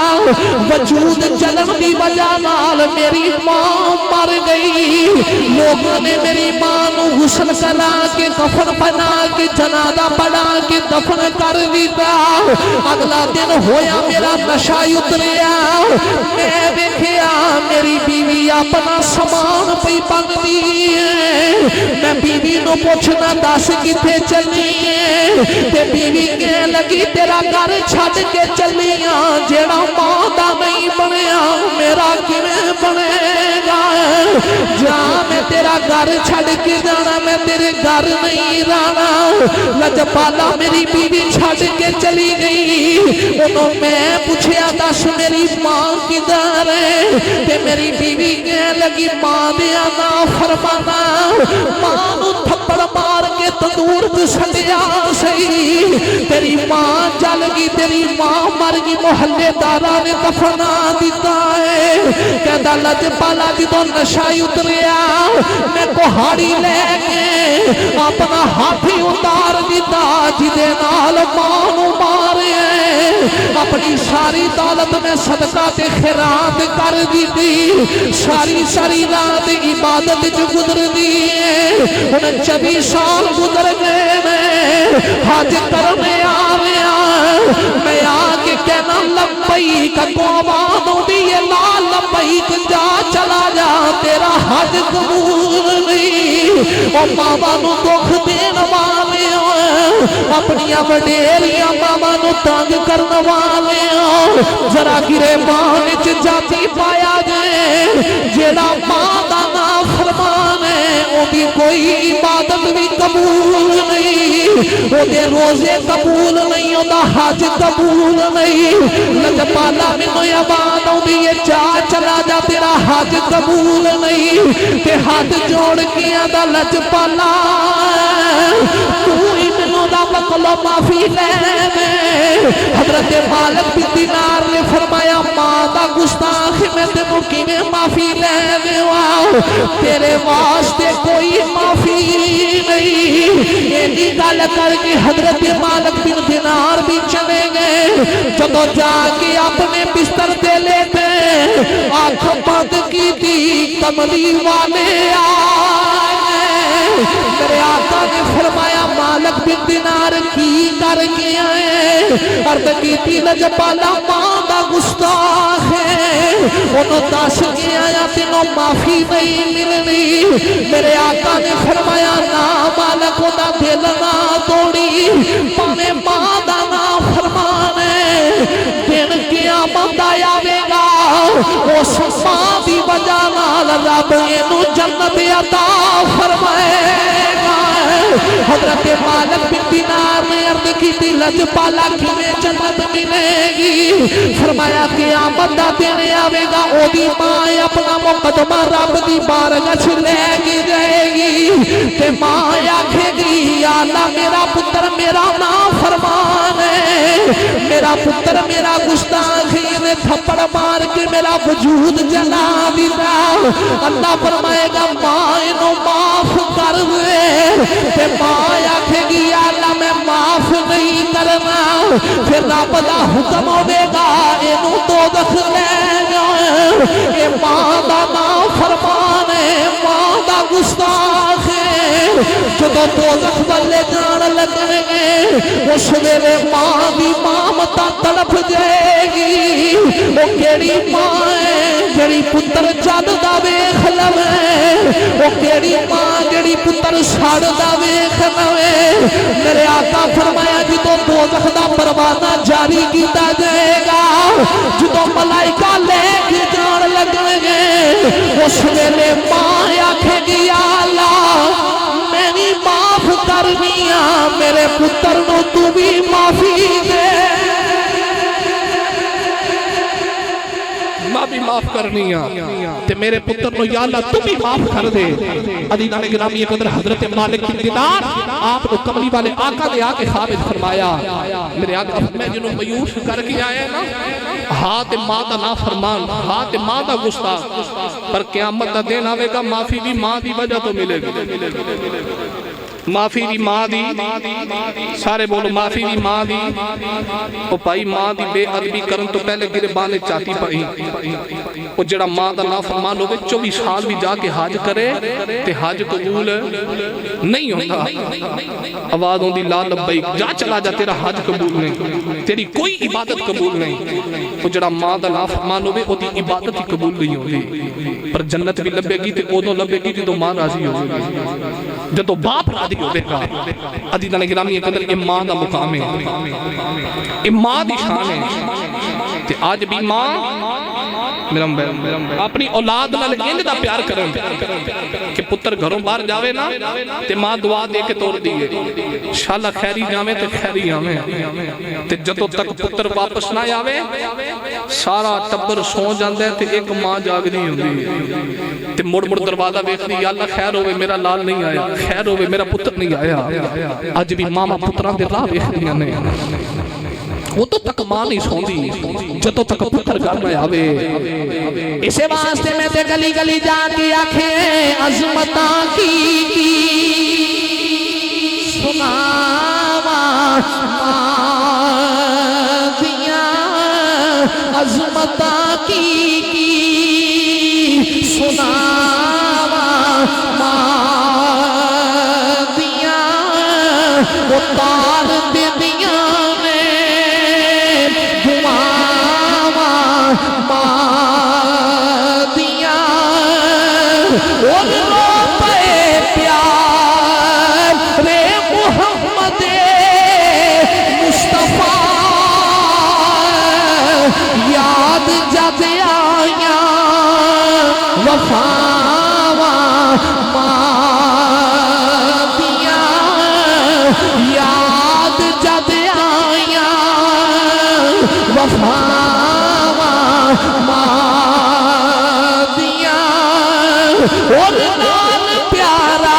وجود جلن دی وجہ نال میری ماں مر گئی لوگوں نے میری ماں نو غسل کرا کے کفن پہنا کے جنازہ پڑھا کے دفن کر دیتا اگلا دن ہویا میرا نشہ اتریا میں دیکھیا میری بیوی اپنا سامان پئی پنگدی میں بیوی نو پوچھنا دس کتے چلی تے بیوی کہنے لگی تیرا گھر چھڈ کے چلیاں جیڑا ماں دا نہیں بنیا میرا کیویں بنے گا جا میں تیرا گھر چھڈ کے جانا میں تیرے گھر نہیں رہنا لجپالا میری بیوی چھڈ کے چلی گئی انہوں میں پوچھیا دس میری ماں کدھر ہے تے میری بیوی کہنے لگی ماں دیا نا فرمانا ماں نو تھپڑ مار کے تندور تے سٹیا سی تیری ماں جل گئی تیری ماں مر گئی محلے دارا نے دفنا دیتا ہے کہندا لجپالا جدوں نشہ اتریا میں کوہاڑی لے کے اپنا ہاتھی اتار دیتا جدے نال ماں نو مارے اپنی ساری دولت میں صدقہ تے خیرات کر دیتی ساری رات عبادت جو گزر دی انہیں 24 سال گزر گئے میں حج کرنے آویا میں آگے کہنا لبیک قومانوں دی لا لبیک جا چلا جا تیرا حج قبول نہیں اور ماما نو دکھ دین والے اپنی وڈیریاں ماما نو تنگ کرنے والے ذرا گرے مان چ جاتی پایا جائے جیڑا ماں دا نافرمان ہے او دی کوئی عبادت بھی قبول نہیں او دے روزے قبول نہیں او دا حج قبول نہیں لجپالا مینوں آواز آوندی ہے جا چلا جا تیرا حج قبول نہیں تے ہاتھ جوڑ کے آندا لجپالا تو ہی مینوں رب کولوں معافی لے دے حضرت مالک بن دینار نے فرمایا ماں دا گستاخ میں تینوں کیویں معافی لے دیواں تیرے واسطے کوئی معافی نہیں ایڈی گل کر کے حضرت مالک بن دینار بھی چلے گئے جدوں جا کے اپنے بستر تے لیٹے آنکھ بند کی تھی کملی والے آئے میرے آقا نے فرمایا مالک بن دینار کی کر کے آئے عرض کی تھی لجپالا ماں دا گستاخ ہے انہوں دس کے آیا تینوں جدوں معافی نہیں ملنی میرے آقا نے فرمایا نا مالک دا دل نہ توڑی پاویں ماں دا نا فرمانے دن قیامت آوے گا اس ماں دی وجہ نال رب اینو جنت عطا فرمائے گا حضرت مالک بن دینار نے عرض کی تھی لجپالا کیویں جنت ملے گی فرمایا قیامت دا دن آوے گا او دی ماں اپنا مقدمہ رب دی بارگاہ چ لے کے جائے گی تے ماں آکھے گی یا اللہ میرا پتر میرا نافرمان ہے میرا پتر میرا گستاخ نے تھپڑ مار کے میرا وجود جلا دیتا اللہ فرمائے گا ماں انہوں معاف کر دے تے ماں آکھے گی یا اللہ میں معاف نہیں کرنا پھر رب دا حکم ہوے گا انہوں دوزخ لے جاؤ اے ماں دا نافرمان ہے ماں دا گستاخ ہے جدو دوزخ والے جان لگنے گے اس ویلے ماں دی مامتا تڑپ جائے گی وہ کیڑی ماں ہے جڑی پتر جد دا ویکھ لوے وہ کیڑی ماں جڑی پتر سڑ دا ویکھ لوے میرے آقا فرمایا جدو دوزخ دا پروانہ جاری کیتا جائے گا جدو ملائکہ لے کے جان لگنے گے اس ویلے ماں آکھے گی یا اللہ میں بھی معاف کرنیا میرے پتر نو تو بھی معافی دے ماں بھی معاف کرنی تے میرے پتر نو یا اللہ تو بھی معاف کر دے عزیزان گرامی قدر حضرت مالک بن دینار آپ کو کملی والے آقا نے آکے ثابت فرمایا میرے آقا میں جنہوں میوش کر کے آئے نا ہاتھ ماں دا نافرمان ہاتھ ماں دا گستاخ پر قیامت دا دن آوے گا معافی بھی ماں دی وجہ تو ملے گی معافی دی ماں دی سارے بولو معافی دی ماں دی او پائی ماں دی بے ادبی کرن تو پہلے گربانے چاہتی پائی او جڑا ماں دا نافرمان ہوگے 24 سال بھی جا کے حج کرے تے حج قبول نہیں ہوتا آواز ہوندی لا لبیک جا چلا جا تیرا حج قبول نہیں تیری کوئی عبادت قبول نہیں او جڑا ماں دا نافرمان ہوگے او دی عبادت ہی قبول نہیں ہوگی پر جنت بھی لبے گی تے اودوں لبے گی جدوں ماں راضی ہوگی جدوں باپ راضی ہوتے گا عزیزان گرامی قدر یہ ماں دا مقام ہے یہ ماں دی شان ہے تے آج بھی ماں اپنی اولاد نال انج دا پیار کرن کہ پتر گھروں باہر جاوے نا تے ماں دعا دے کے توڑ دیئے انشاءاللہ خیری جاوے تے خیری آوے تے جدو تک پتر واپس نہ آوے سارا ٹبر سو جاندے تے ایک ماں جاگ نہیں ہوندی تے مڑ مڑ دروازہ ویکھدی یا اللہ خیر ہوئے میرا لال نہیں آیا خیر ہوئے میرا پتر نہیں آیا آج بھی ماما پتران دے راہ ویکھدیاں نے وہ تو تک ماں نہیں سوندی جدو تک پتر گھر میں آوے اسے واسطے میں تے گلی گلی جا کے آنکھیں عظمتاں کی سناوا ماں دیاں عظمتاں کی سناوا ماں دیاں وہ تار دے دیاں اور رو پے پیار رے محمد مصطفیٰ یاد جد آیا وفاوا ماں دیا یاد جد آیا وفاوا ماں اور نال پیارا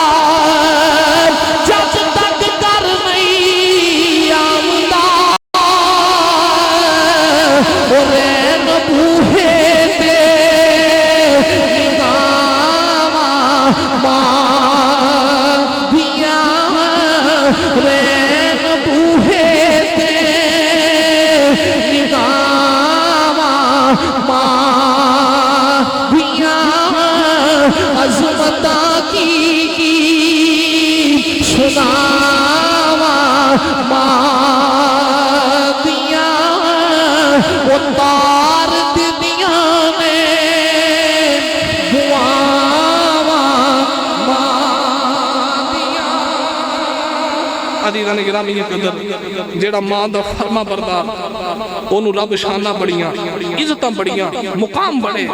جب تک کر نہیں آمدہ رین بوہے دے نگاہ ماں دیا رین بوہے دے نگاہ ماں دیا عظمتاں عزیزان گرامی قدر جیڑا ماں دا فرما بردار انہوں رب شانہ بڑیاں عزتاں بڑیاں مقام بڑے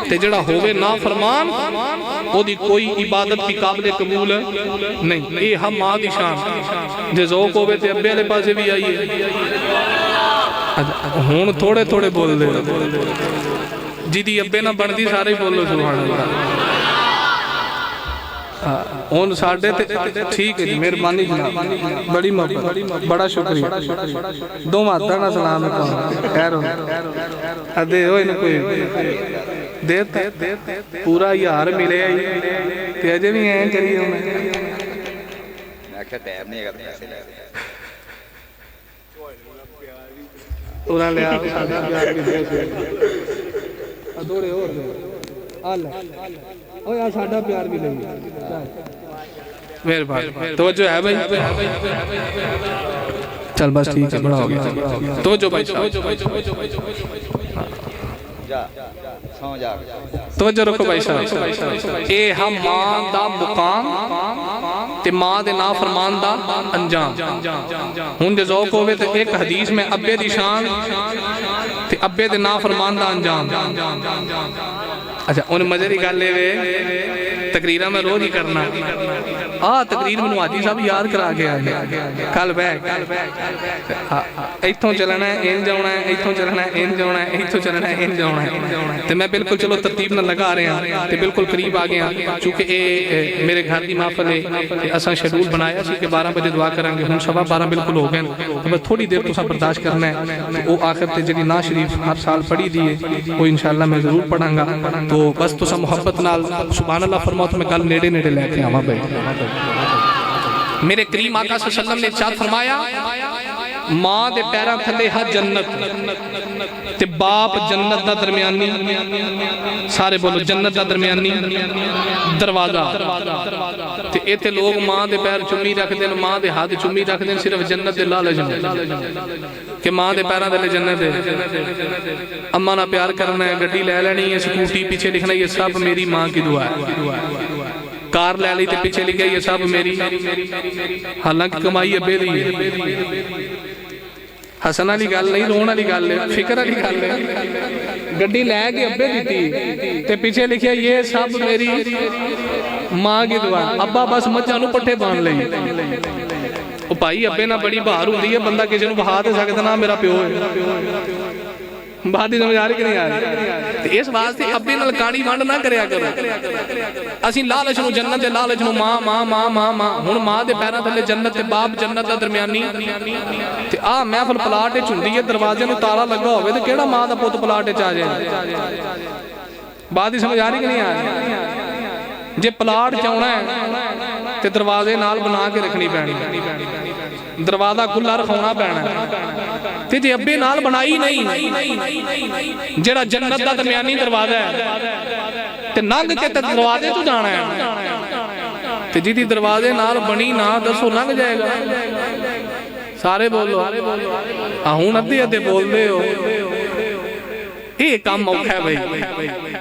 تے جیڑا ہوئے نا فرمان وہ دی کوئی عبادت بھی قابل قبول نہیں. یہ ہم ماں دی شان جے ذوق ہوئے تے ابے علیہ پاسے بھی آئیے ہون تھوڑے تھوڑے بول دے جی دی ابے نہ بڑھ دی سارے بولو سبحان اللہ. ہون ساڑھے ٹھیک ہے جی مہربانی جناب بڑی محبت بڑا شکریہ دو ماتھا نہ سلام ہے خیر ہو ادھے ہوئے نہ کوئی دیتا پورا یار ملے آئی تیجے بھی ہیں کری ہوں میں آکھا ٹیب نہیں اگر پیسے لے انہاں لے آؤ سادہ پیار بھی دے سے ادھورے اور دے آلہ اوہ یا سادہ پیار بھی لے مہربان توجہ ہے بھائی چل بس ٹھیک ہے بڑا ہو گیا توجہ بھائی جا سو جا توجہ رکھو بھائی صاحب اے ہم ماں دا مقام تے ماں دے نافرمان دا انجام ہون دے ذوق ہوئے تے ایک حدیث میں ابے دی شان تے ابے دے نافرمان دا انجام. اچھا ان مجھے گل لے وے تقریرہ میں روز ہی کرنا تقریر میں نواجی صاحب یاد کرا کے آئے کل بیک ایتھوں چلنا ہے ان جاؤنا ہے ایتھوں چلنا ہے ان جاؤنا ہے ایتھوں چلنا ہے ان جاؤنا ہے تو میں بالکل چلو ترتیب نہ لگا رہے ہیں تو بالکل قریب آ گیا چونکہ اے میرے گھر دی محفل ہے اساں شیڈول بنایا سی کہ 12 بجے دعا کریں گے ہن سوا 12 بالکل ہو گئے تو بس تھوڑی دیر تساں برداشت کرنا ہے وہ آخر تے جڑی نا شریف ہر سال پڑھی دی ہے وہ انشاءاللہ میں ضرور پڑھاں گا تو بس تساں محبت نال سبحان اللہ فرماؤ تو میں کل نیڑے نیڑے لے کے آواں بھائی. میرے کریم آقا صلی اللہ علیہ وسلم نے ارشاد فرمایا ماں دے پیراں تھلے ہا جنت تے باپ جنت دا درمیانی سارے بولو جنت دا درمیانی دروازہ تے ایتھے لوگ ماں دے پیر چمی رکھ دیں ماں دے ہاتھ چمی رکھ دیں صرف جنت دے لالچ کہ ماں دے پیراں تھلے جنت ہے اماں نہ پیار کرنا ہے گڈی لے لینی ہے سکوٹی پیچھے لکھنا یہ سب میری ماں کی دعا ہے کار لے لی تے پیچھے لکھے یہ سب میری حالانکہ کمائی ابے دی ہے حسن علی گل نہیں رون علی گل ہے فکر علی گل ہے گڈی لے کے ابے دیتی تے پیچھے لکھے یہ سب میری ماں کی دعا ابا بس مجھانو پٹھے بان لئی او بھائی ابے نہ بڑی باہر ہوندی ہے بندہ کسی نو بہا دے سکتا نہ میرا پیو ہے بات ہی سمجھ آ رہی کہ نہیں آ رہی اس واسطے ابے نال کاڑی وانڈ نہ کریا کرو اسی لالچ نو جنت دے لالچ نو ماں ماں ماں ماں ماں ہن ماں دے پیراں تھلے جنت تے باپ جنت دا درمیانی تے آ محفل پلاٹ وچ ہوندی ہے دروازے نو تالا لگا ہوے تے کیڑا ماں دا پوت پلاٹ وچ آ جائے بات ہی سمجھ آ رہی کہ نہیں آ رہی جے پلاٹ چاونا ہے تے دروازے نال بنا کے رکھنی پینی دروازہ کھلا رکھونا پینا تے جے ابے نال بنائی نہیں جڑا جنت دا درمیانی دروازہ ہے تے ننگ کے تے دروازے تو جانا ہے تے جی دروازے نال بنی نہ دسو لنگ جائے گا سارے بولو ہوں ادھے ادھے بول دے ہو یہ کام موقع ہے بھائی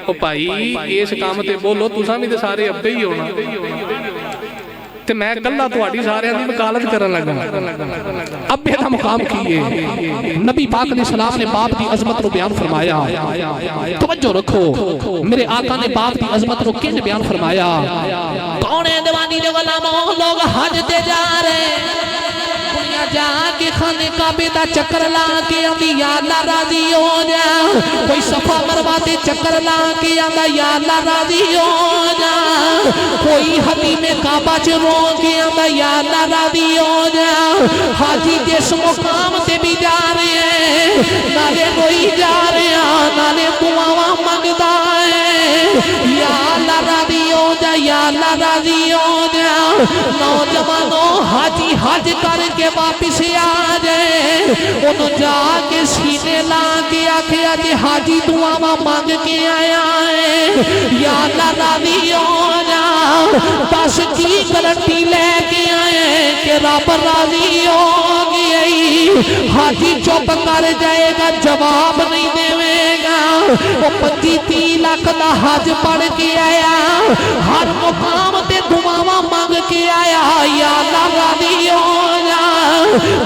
او بھائی اس کام تے بولو تساں بھی تے سارے ابے ہی ہونا تے میں کلہ تو آڑی سارے دی وکالت کرن لگا ابے دا مقام کیے نبی پاک علیہ السلام نے باپ دی عظمت رو بیان فرمایا توجہ رکھو میرے آقا نے باپ دی عظمت رو کیسے بیان فرمایا کونے دیوانی دے غلاموں لوگ حج تے جا رہے جا کے خانے کعبے دا چکر لا کے آندی یا اللہ راضی ہو جا کوئی صفا مروا تے چکر لا کے آندا یا اللہ راضی ہو جا کوئی حتیم کعبہ چ رو کے آندا یا اللہ راضی ہو جا حاجی جس مقام تے بھی جا رہے ہیں نالے کوئی جا رہے ہیں نالے دعاواں منگدا ہے یا اللہ راضی ہو جا یا اللہ راضی ہو جا نوجوانوں حاجی حج کر کے واپس آ جائے انہوں جا کے سینے لا کے آکھے آجے حاجی دعاواں مانگ کے آیا ہے یا اللہ راضی ہو جا بس کی گارنٹی لے کے آئے کہ رب راضی ہو گئی حاجی چپ کر جائے گا جواب نہیں دے گا وہ 25-30 لاکھ دا حج پڑھ کے آیا ہر مقام تے دعاواں مانگ کے آیا یا اللہ راضی ہو جا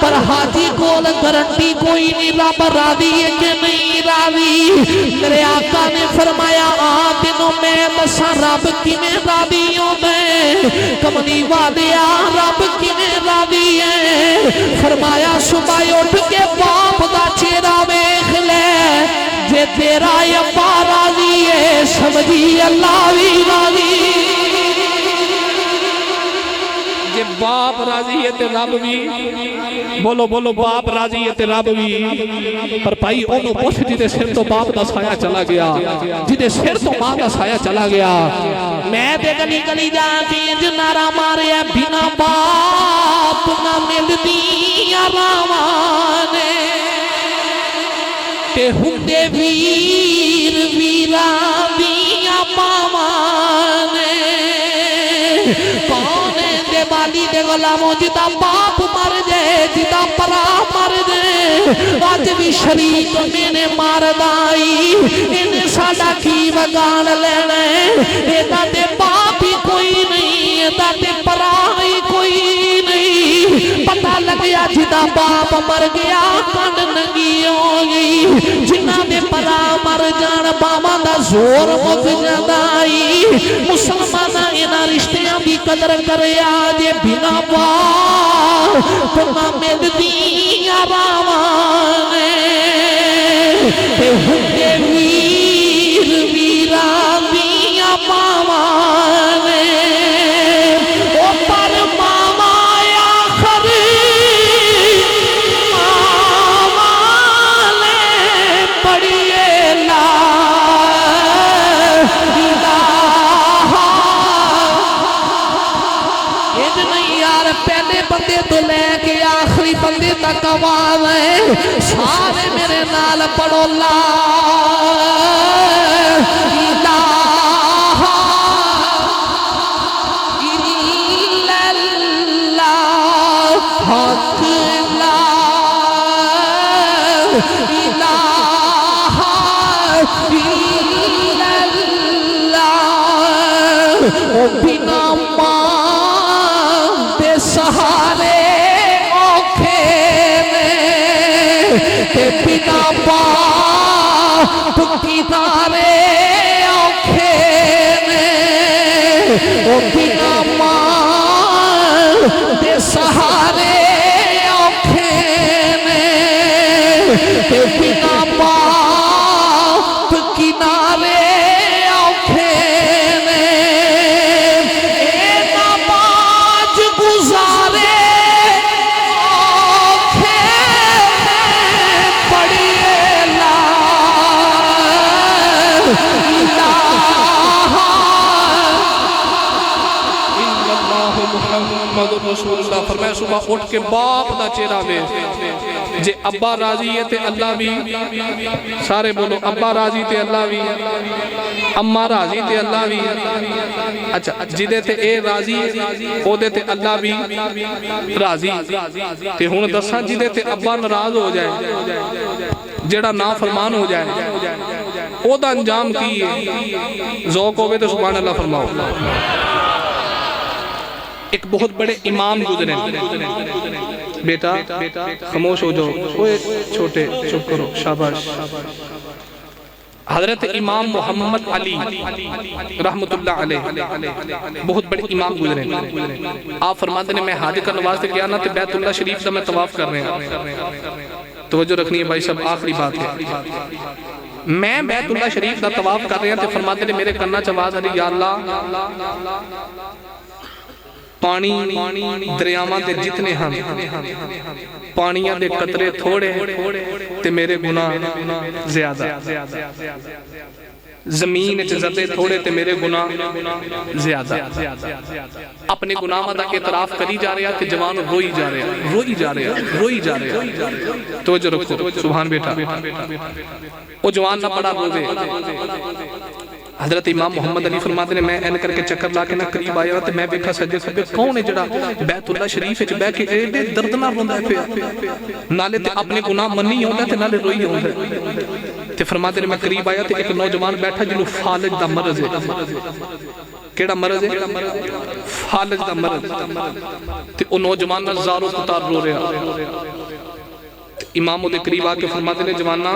پر حاجی کول گارنٹی کوئی نہیں رب راضی ہے کہ نہیں راضی میرے آقا نے فرمایا دنوں میں دساں رب کیویں راضی ہوندے کملی والیا رب کیویں راضی ہے فرمایا صبح اٹھ کے باپ دا چہرہ ویکھ لے جے تیرا ابا راضی ہے سمجھی اللہ بھی راضی جے باپ راضی ہے تے رب بھی بولو بولو باپ راضی ہے تے رب بھی پر بھائی انہوں پوچھ جدے سر تو باپ دا سایہ چلا گیا جدے سر تو ماں دا سایہ چلا گیا میں تے گلی گلی جا کے جنارا مارے بنا باپ نہ ملدی آرامانے تے ہندے ویر ویران دیا مامانے کونے دے بالی دے غلاموں جدا باپ مر جائے جدا پرا مر جائے آج بھی شریک میں نے مار دائی انہیں ساڑا کی وگان لینے ایدہ دے باپ ہی کوئی نہیں ایدہ دے پرا ہی کوئی نہیں پتہ لگیا جدا باپ مر گیا کن نگی ہوگی جنہ دے پرا مر جان باما دا زور مک جدائی مسلمانہ انہ رشتیاں بھی قدر کرے آجے بنا باپ نہ ملدی آرامانے تے ہندے ویر ویران دیا مامانے او پر ماما آخر مامانے پڑیے لا پہلے بندے تو لے کے آخری بندے تک آواز ہے سارے میرے نال پڑھو لا الہ الا اللہ حق لا الہ الا اللہ او بنا سہارے اوکھے میں تے بنا باپ کنارے اوکھے میں او بنا ماں دے سہارے اوکھے میں تے بنا باپ کنارے اوکھے میں رسول اللہ فرمایا صبح اٹھ کے باپ دا چہرہ وے جے ابا راضی ہے تے اللہ بھی سارے بولو ابا راضی تے اللہ بھی اماں راضی تے اللہ بھی اچھا جدے تے اے راضی او دے تے اللہ بھی راضی تے ہن دساں جدے تے ابا ناراض ہو جائے جڑا نافرمان ہو جائے او دا انجام کی ہے ذوق ہوئے تو سبحان اللہ فرماؤ ایک بہت بڑے امام گزرے بیٹا خاموش ہو جاؤ اوے چھوٹے چپ کرو شاباش حضرت امام محمد علی رحمت اللہ علیہ بہت بڑے امام گزرے آپ فرماتے ہیں میں حاج کا نواز سے گیا نا تو بیت اللہ شریف دا میں طواف کر رہے ہیں توجہ رکھنی ہے بھائی صاحب آخری بات ہے میں بیت اللہ شریف دا طواف کر رہے ہیں تو فرماتے ہیں میرے کنہ چواز علی یا اللہ پانی دریاواں دے جتنے ہم پانیاں دے قطرے تھوڑے تے میرے گناہ زیادہ زمین زدے تھوڑے تے میرے گناہ زیادہ اپنے گناہ دا اعتراف کری جا رہا کہ جوان روئی جا رہا توجہ رکھو سبحان بیٹا وہ جوان نہ پڑا رو دے حضرت امام محمد علی فرماتے ہیں میں این کر کے چکر لا کے نہ قریب آیا تو میں بیٹھا سجدے کھبے کون ہے جڑا بیت اللہ شریف وچ بیٹھ کے ایڈے دردناک روندا ہے پیا نالے تے اپنے گناہ منی ہوندا تے نالے روئی ہوندا تے فرماتے ہیں میں قریب آیا تے ایک نوجوان بیٹھا جنہوں فالج دا مرض ہے. کیڑا مرض ہے؟ فالج دا مرض. تے او نوجوان نہ زارو کتار رو رہا. امام دے قریب آ کے فرماتے ہیں جوانا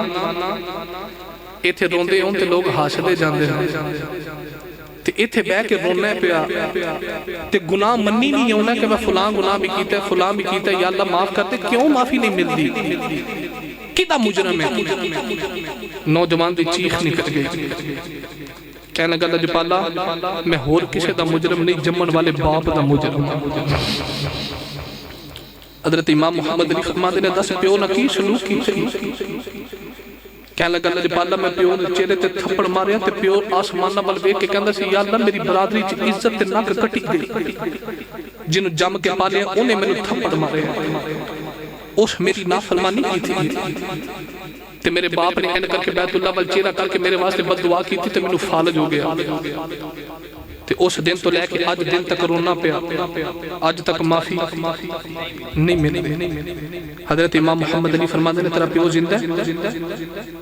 ایتھے روندے ہوں تے لوگ ہاشدے جاندے ہیں تے ایتھے بے کے رونے پیا تے گناہ منی نہیں ہونا کہ میں فلاں گناہ بھی کیتا ہے فلاں بھی کیتا ہے یا اللہ معاف کرتے کیوں معافی نہیں ملتی کیتا مجرم ہے. نوجوان دی چیخ نکل گئی کہنے لگا اللہ پالا میں ہور کسے دا مجرم نہیں جمن والے باپ دا مجرم. حضرت امام محمد علی فرماتے نے دس پیو نہ کی سلوک کی کہنے لگا اللہ پالا میں پیو نے چہرے تے تھپڑ ماریا تے پیو آسمان نہ بل ویکھ کے کہندا سی یا اللہ میری برادری چ عزت تے نک کٹی گئی جنوں جم کے پالیا انہیں مینوں تھپڑ ماریا اس میری نافرمانی کی تھی تے میرے باپ نے کہنے کر کے بیت اللہ وال چہرہ کر کے میرے واسطے بد دعا کی تھی تے مینوں فالج ہو گیا تے اس دن تو لے کے آج دن تک رونا پیا آج تک معافی نہیں ملی. حضرت امام محمد علی فرماتے نے تیرا پیو زندہ ہے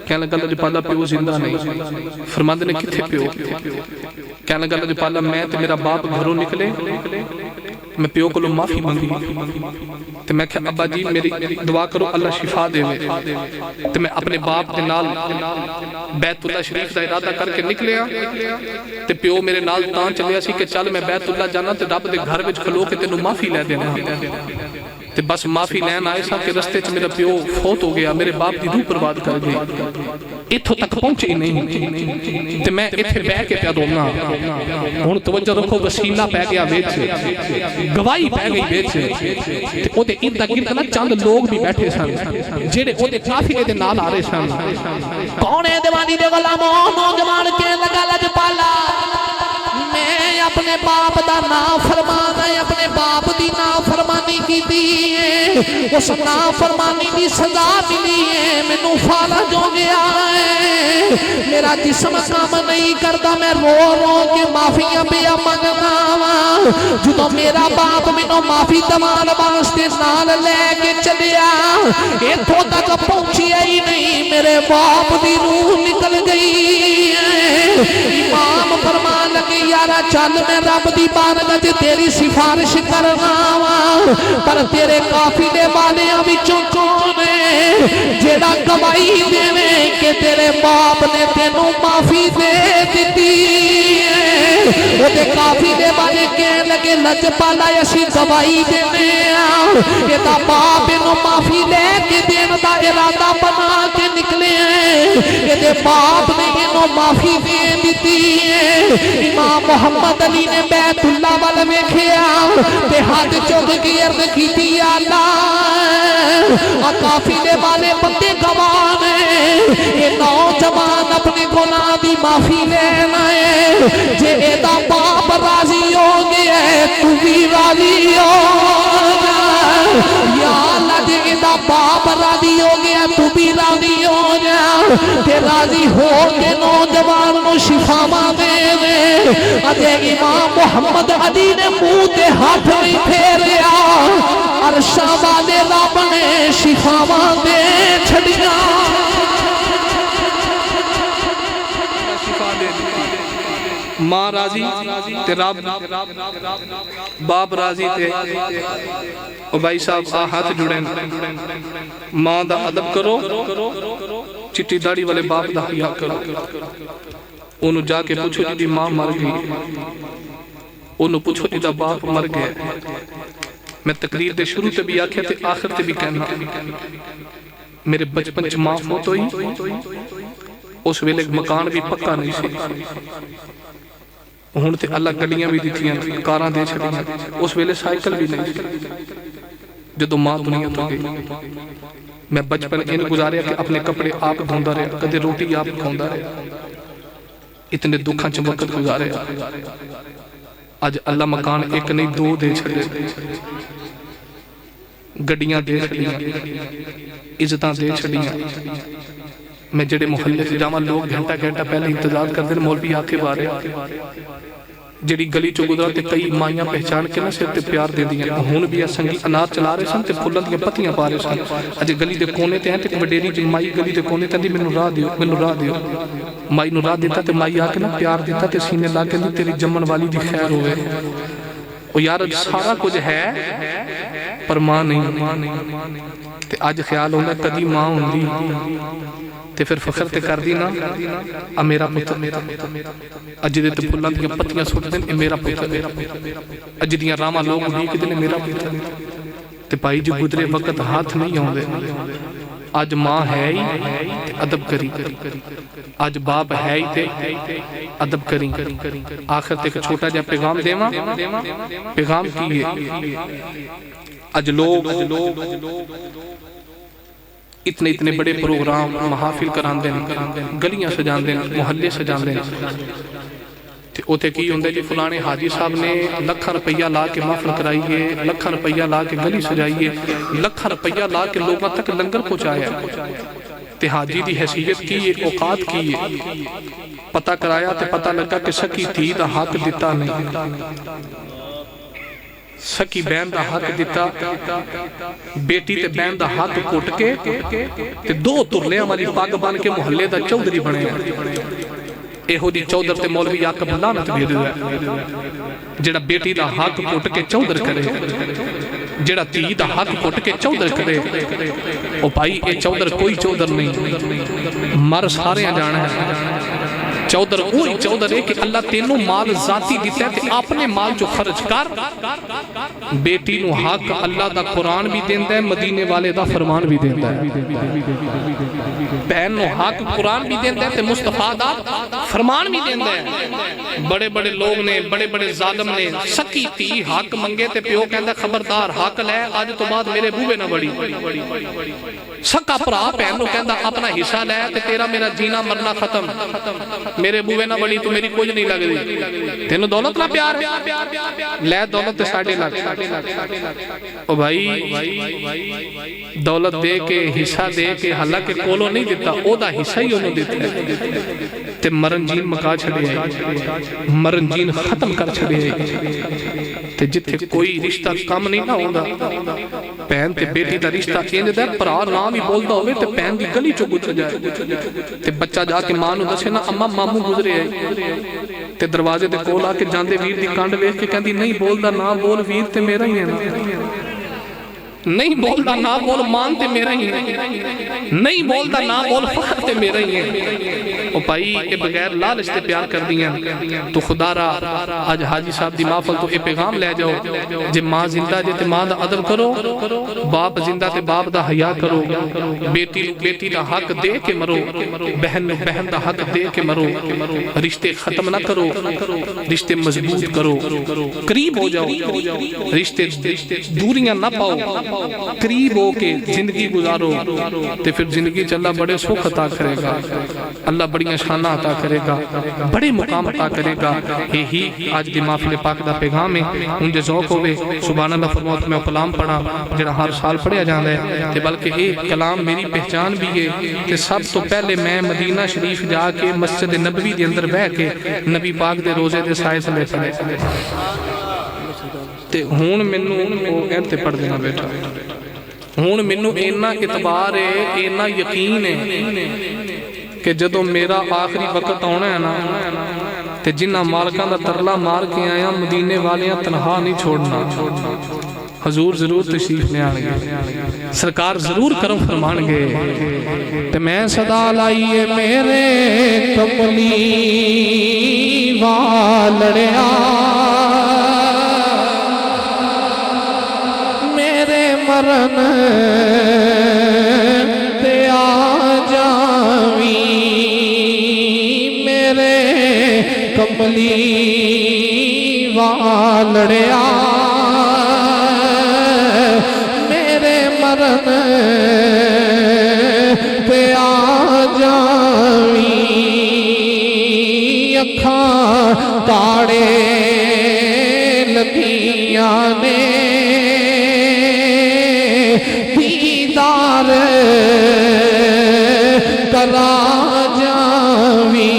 کہنے لگا اللہ پالا پیو زندہ نہیں. فرماتے نے کتھے پیو کہنے لگا اللہ پالا میں تے میرا باپ گھروں نکلے میں پیو کو معافی مانگی تے میں کہا ابا جی میری دعا کرو اللہ شفا دے تے میں اپنے باپ کے نال بیت اللہ شریف دا ارادہ کر کے نکلیا تے پیو میرے نال تاں چلیا سی کہ چل میں بیت اللہ جانا تے رب دے گھر وچ کھلو کے تینوں معافی لے دینا تے بس معافی لین آئے سا کہ رستے چ میرا پیو فوت ہو گیا میرے باپ دی روح برباد کر گئی اتھوں تک پہنچے ہی نہیں تے میں اتھے بہ کے پیا رونا. ہن توجہ رکھو وسیلہ پہ گیا وچ گواہی پہ گئی وچ تے او دے ارد گرد نا چند لوگ بھی بیٹھے سن جڑے او دے قافلے دے نال آ رہے سن. کون ہے دیوانی دے غلاموں نوجوان کے لگا لج پالا میں اپنے باپ دا نافرمان ہے اپنے باپ دی نافرمانی کی دی ہے اس نافرمانی دی سزا ملی ہے مینوں فالج ہو گیا ہے میرا جسم کام نہیں کرتا میں رو رو کے معافیاں پیا منگنا وا جدوں میرا باپ مینوں معافی دمان واسطے نال لے کے چلیا ایتھوں تک پہنچیا ہی نہیں میرے باپ دی روح نکل گئی ہے. امام فرمان لگے یارا چل میں رب دی بارگاہ تے تیری سفارش کرنا وا پر تیرے قافلے والیاں وچوں کون ہے جیڑا گواہی دے کہ تیرے باپ نے تینوں معافی دے دتی ہے. او تے قافلے والے کہن لگے لج پالا اسی گواہی دینے کہ تا باپ نوں معافی لے کے دین دا ارادہ بنا کے نکلے ہیں کہ تے باپ نے انہوں معافی دے دیتی ہے. امام محمد علی نے بیت اللہ وال ویکھیا تے ہاتھ چک کے عرض کیتی یا اللہ قافلے والے بندے گواہ نے یہ نوجوان اپنے گناہ دی معافی لینا ہے جے ایدا باپ راضی ہو گیا ہے تو بھی راضی ہو یا اللہ جے ایدا باپ راضی ہو گیا تو بھی راضی ہو جا تے راضی ہو کے نوجوان کو شفاواں دے اجے امام محمد علی نے منہ تے ہاتھ نہیں پھیریا عرشاں والے رب نے شفاواں دے چھڑیاں ماں راضی تے رب باپ راضی تے او بھائی صاحب آ ہاتھ جڑیں ماں دا ادب کرو چٹی داڑھی والے باپ دا حیا کرو. انہوں جا کے پوچھو جی دی ماں مر گئی انہوں پوچھو جی دا باپ مر گیا. میں تقریر دے شروع تے بھی آکھیا تے آخر تے بھی کہنا میرے بچپن چ ماں فوت ہوئی اس ویلے مکان بھی پکا نہیں سی ہن تے اللہ گڈیاں بھی دتیاں کاراں دے چھڑیاں اس ویلے سائیکل بھی نہیں سی جدوں ماں دنیا تو گئی. میں بچپن ان گزاریا کہ اپنے کپڑے آپ دھوندا رہا کدے روٹی آپ کھاوندا رہا اتنے دکھاں چ وقت گزارے اج اللہ مکان ایک نہیں دو دے چھڑے گڈیاں دے چھڑیاں عزتاں دے چھڑیاں. میں جڑے محلے سے جاواں لوگ گھنٹہ گھنٹہ پہلے انتظار کردے مولوی آ کے بارے جڑی گلی چو گزرا تے کئی مائیاں پہچان کے نہ سر تے پیار دے دیا ہون بھی سنگی انار چلا رہے سن تے پھلن دیا پتیاں پا رہے سن اجے گلی دے کونے تے ہیں تے وڈیری جی مائی گلی دے کونے تے مینوں راہ دیو مائی نو راہ دیتا تے مائی آ کے نا پیار دیتا تے سینے لا کے تیری جمن والی دی خیر ہوئے او یار سارا کچھ ہے پر ماں نہیں تے آج خیال ہوندہ کدی ماں ہوندی تے پھر فخر تے کر دی نا میرا پتر اج دے تے پھلاں دیاں پتیاں سٹ دین اے میرا پتر اج دیاں راواں لوگ ڈیک دے میرا پتر تے بھائی جو گزرے وقت ہاتھ نہیں آوندے آج ماں ہے ہی ادب کری آج باپ ہے ہی تے ادب کری آخر تے ایک چھوٹا جا پیغام دیواں پیغام کیے آج لوگ اتنے بڑے پروگرام محافل کران دیں گلیاں سجان دیں محلے سجان دیں اوتے کی ہوندے جی فلانے حاجی صاحب نے لکھاں روپیہ لا کے محفل کرائیے لکھاں روپیہ لا کے گلی سجائیے لکھاں روپیہ لا کے لوگوں تک لنگر پہنچایا تے حاجی دی حیثیت کی اوقات کی پتہ کرایا تے پتہ لگا کہ سکی تھی دا حق دیتا نہیں سکی بین دا حق دیتا بیٹی تے بین دا حق کوٹ کے تے دو ترلے ہماری پاگ بان کے محلے دا چودری بنے ایہو دی چودر تے مولوی آقا بلانت بھی دے جڑا بیٹی دا حق کوٹ کے چودر کرے جڑا تی دا حق کوٹ کے چودر کرے او بھائی اے چودر کوئی چودر نہیں مر سارے جانا ہے چودر وہی چودر ہے کہ اللہ تینوں مال ذاتی دیتا ہے تے اپنے مال جو خرچ کر بیٹی نو حق اللہ دا قرآن بھی دیندہ ہے مدینے والے دا فرمان بھی دیندہ ہے بہن نو حق قرآن بھی دیندہ ہے تے مصطفیٰ دا فرمان بھی دیندہ ہے بڑے بڑے لوگ نے بڑے بڑے ظالم نے سکی تھی حق منگے تے پیو کہندہ خبردار حق لے آج تو بعد میرے بوبے نہ بڑی سکا پرا پہن نو کہندہ اپنا حصہ لے تے تیرا میرا جینا مرنا ختم میرے بوے نہ بڑی تو میری کچھ نہیں لگ دی تینوں دولت نہ پیار لے دولت تے ساڑھے لگ او بھائی دولت دے کے حصہ دے کے حالانکہ کولو نہیں دیتا او دا حصہ ہی انہوں دیتا ہے تے مرن جین مکا چھڑے ہے مرن جین ختم کر چھڑے ہے تے جتے کوئی رشتہ کم نہیں نہ ہوندہ پہن تے بیٹی دا رشتہ انج دے پرار نام ہی بولتا ہوئے تے پہن دی گلی چو گزر جائے تے بچہ جا کے مانو دسے نا اممہ مامو گزرے ہے تے دروازے تے کول آ کے جاندے ویر دی کانڈ ویکھ کے کہندی نہیں بولدا نہ بول ویر تے میرا ہی ہے نہیں بولدا نہ بول مان تے میرا ہی ہے نہیں بولدا نہ بول فخر تے میرا ہی ہے او بھائی اے بغیر لالچ تے پیار کر دیا تو خدا را آج حاجی صاحب دی محفل تو اے پیغام لے جاؤ جے ماں زندہ جے تے ماں دا ادب کرو باپ زندہ تے باپ دا حیا کرو بیٹی دا حق دے کے مرو بہن دا حق دے کے مرو رشتے ختم نہ کرو رشتے مضبوط کرو قریب ہو جاؤ رشتے دوریاں نہ پاؤ قریب ہو کے زندگی گزارو تے پھر زندگی چلا بڑے سکھ عطا کرے گا اللہ بڑیاں شانہ عطا کرے گا بڑے مقام عطا کرے گا یہی آج دی محفل پاک دا پیغام ہے ان جے ذوق ہوئے سبحان اللہ فرماؤ میں کلام پڑھا جڑا ہر سال پڑھیا جاندہ ہے تے بلکہ ایک کلام میری پہچان بھی ہے تے سب تو پہلے میں مدینہ شریف جا کے مسجد نبوی دے اندر بیٹھ کے نبی پاک دے روزے دے سائے سے لے تے ہون منو اینتے پڑھ دینا بیٹھا ہون منو اینا اعتبار ہے اینا یقین ہے کہ جدو میرا آخری وقت آنا ہے نا تے جنہ مالکان دا ترلا مار کے آیا مدینے والیاں تنہا نہیں چھوڑنا حضور ضرور تشریف لے آنگے سرکار ضرور کرم فرمانگے تے میں صدا لائیے میرے کملی والڑیا میرے مرن تے آ جاوی میرے کملی والڑیا میرے مرن تے آ جاوی اکھاں تاڑے لگیاں نے دیدار کرا جاوی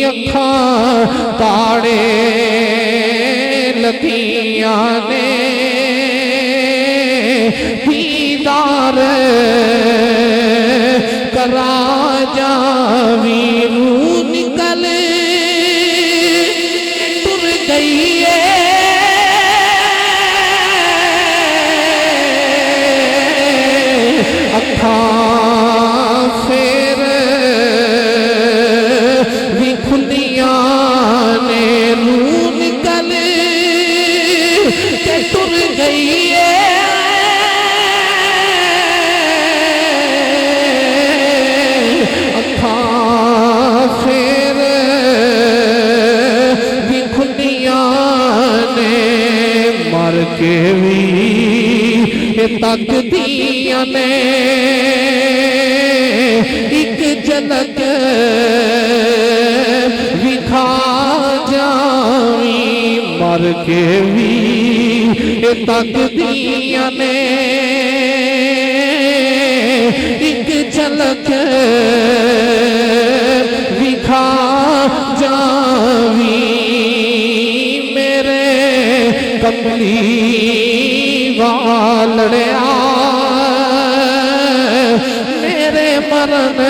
اکھاں تاڑے لگیاں نے دیدار کرا جاوی روح نکل ٹر گئی ہے اکھاں پھر بھی کھلیاں نے روح نکل کے ٹر گئی ہے کے بھی تک دیاں نے ایک جھلک دکھا جاویں مر کے بھی تک دیاں نے ایک جھلک دکھا جاویں کملی والڑیا میرے مرن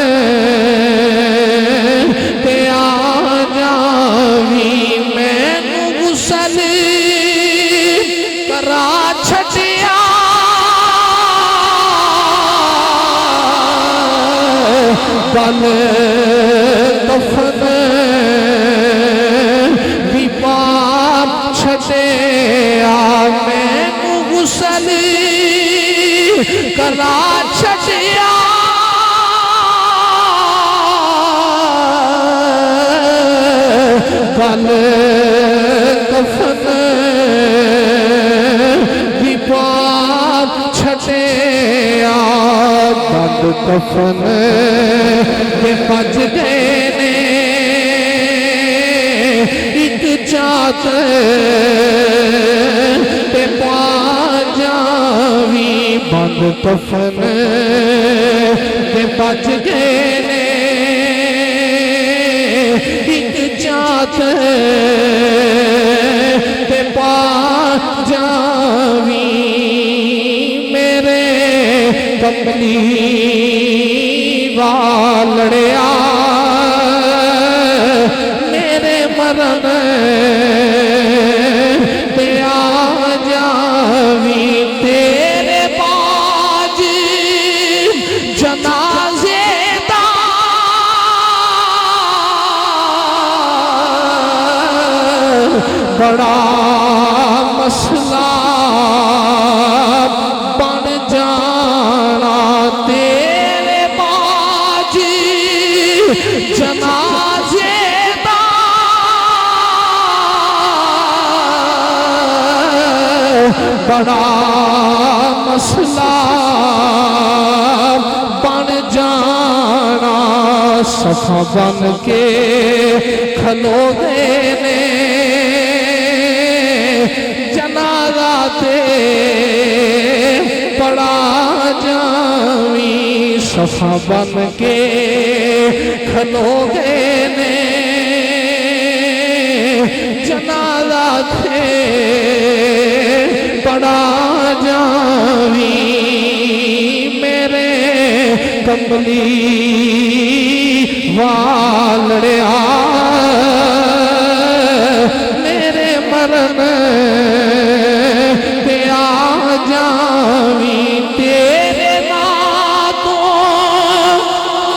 تے آ جاویں مینوں غسل کرا چھڈیا بل کفن بھی پاپ چھڈیا مینوں غسل کرا چھڈیا بل کفن بھی پاپ چھڈیا بل کفن بھی بج گئے نے ایک چاہت تے پا جاویں بند کفن تے بج گئے نے ایک چاہت تے پا جاویں میرے کملی والڑیا میرے مرن تے آ جاویں تیرے باج جنازے دا بڑا مسئلہ بن جانا تیرے باج جنازے بڑا مسئلہ بن جانا صفا بن کے کھلو گئے نے جنازہ تے پڑا جاویں صفا بن کے کھلو گئے نے جنازہ تے پڑا جاویں میرے کملی والڑیا میرے مرن تے آ جاویں تیرے ناتوں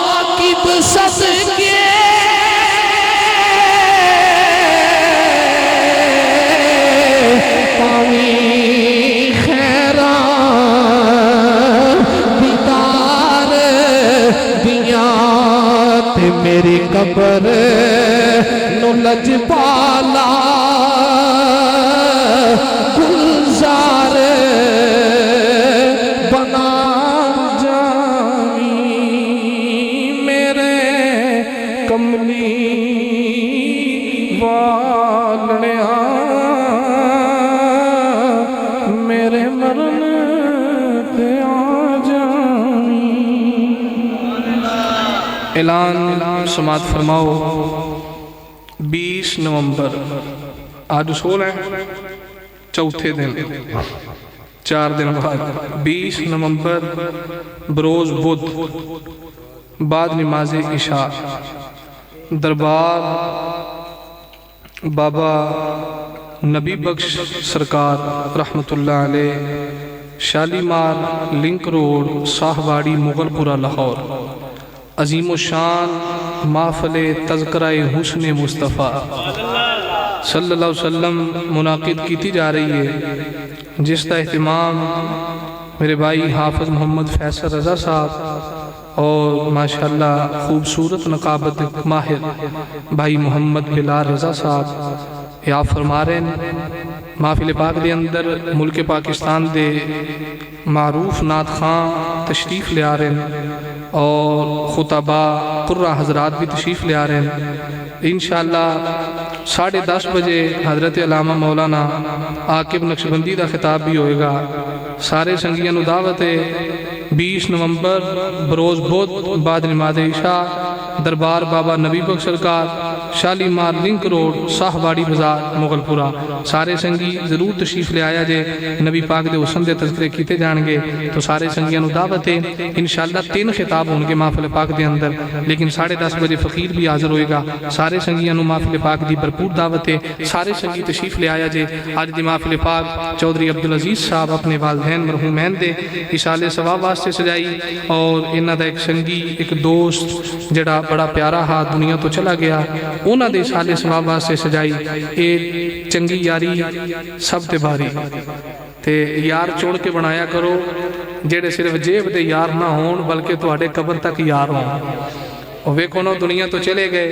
عاقب صدقے میری قبر نو لجپالا گلزار بنا جاویں میرے کملی والڑیا میرے مرن تے آ جاویں اعلان سماعت فرماؤ 20 نومبر آج 16 ہے، چوتھے دن 4 دن بعد 20 نومبر بروز بدھ بعد نماز عشاء دربار بابا نبی بخش سرکار رحمت اللہ علیہ شالیمار لنک روڈ ساہواڑی مغل پورہ لاہور عظیم الشان محفل تذکرہ حسن مصطفیٰ صلی اللہ علیہ وسلم منعقد کی جا رہی ہے، جس کا اہتمام میرے بھائی حافظ محمد فیصل رضا صاحب اور ماشاءاللہ خوبصورت نقابت ماہر بھائی محمد بلال رضا صاحب یا فرما رہے ہیں۔ محفل پاک دے اندر ملک پاکستان دے معروف نعت خان تشریف لے آ رہے ہیں اور خطبہ قرہ حضرات بھی تشریف لے آ رہے ہیں۔ انشاءاللہ 10:30 بجے حضرت علامہ مولانا عاقب نقشبندی دا خطاب بھی ہوئے گا۔ سارے سنگیاں نو دعوت ہے 20 نومبر بروز بدھ بعد نماز عشاء دربار بابا نبی بخش سرکار شالیمار لنک روڈ ساہواڑی بازار مغل پورہ۔ سارے سنگی ضرور تشریف لے آیا جے، نبی پاک دے حسن دے تذکرے کیتے جان گے تو سارے سنگیاں نو دعوت ہے۔ انشاءاللہ 3 خطاب ہوں گے محفل پاک دے اندر، لیکن 10:30 بجے فقیر بھی حاضر ہوئے گا۔ سارے سنگیاں نو محفل پاک دی بھرپور دعوت ہے، سارے سنگی تشریف لے آیا جے۔ آج دی محفل پاک چودھری عبدالعزیز صاحب اپنے والدین مرحومین دے اشالے ثواب واسطے سجائی اور انہاں دا ایک سنگی ایک دوست جڑا بڑا پیارا ہا دنیا تو چلا گیا، انہاں دے اشالے ثواب واسطے سجائی۔ اے چنگی یاری سب تے باری تے یار چوڑ کے بنایا کرو جڑے صرف جیب دے یار نہ ہون بلکہ تواڈے قبر تک یار ہون۔ اور ویکھو نو دنیا تو چلے گئے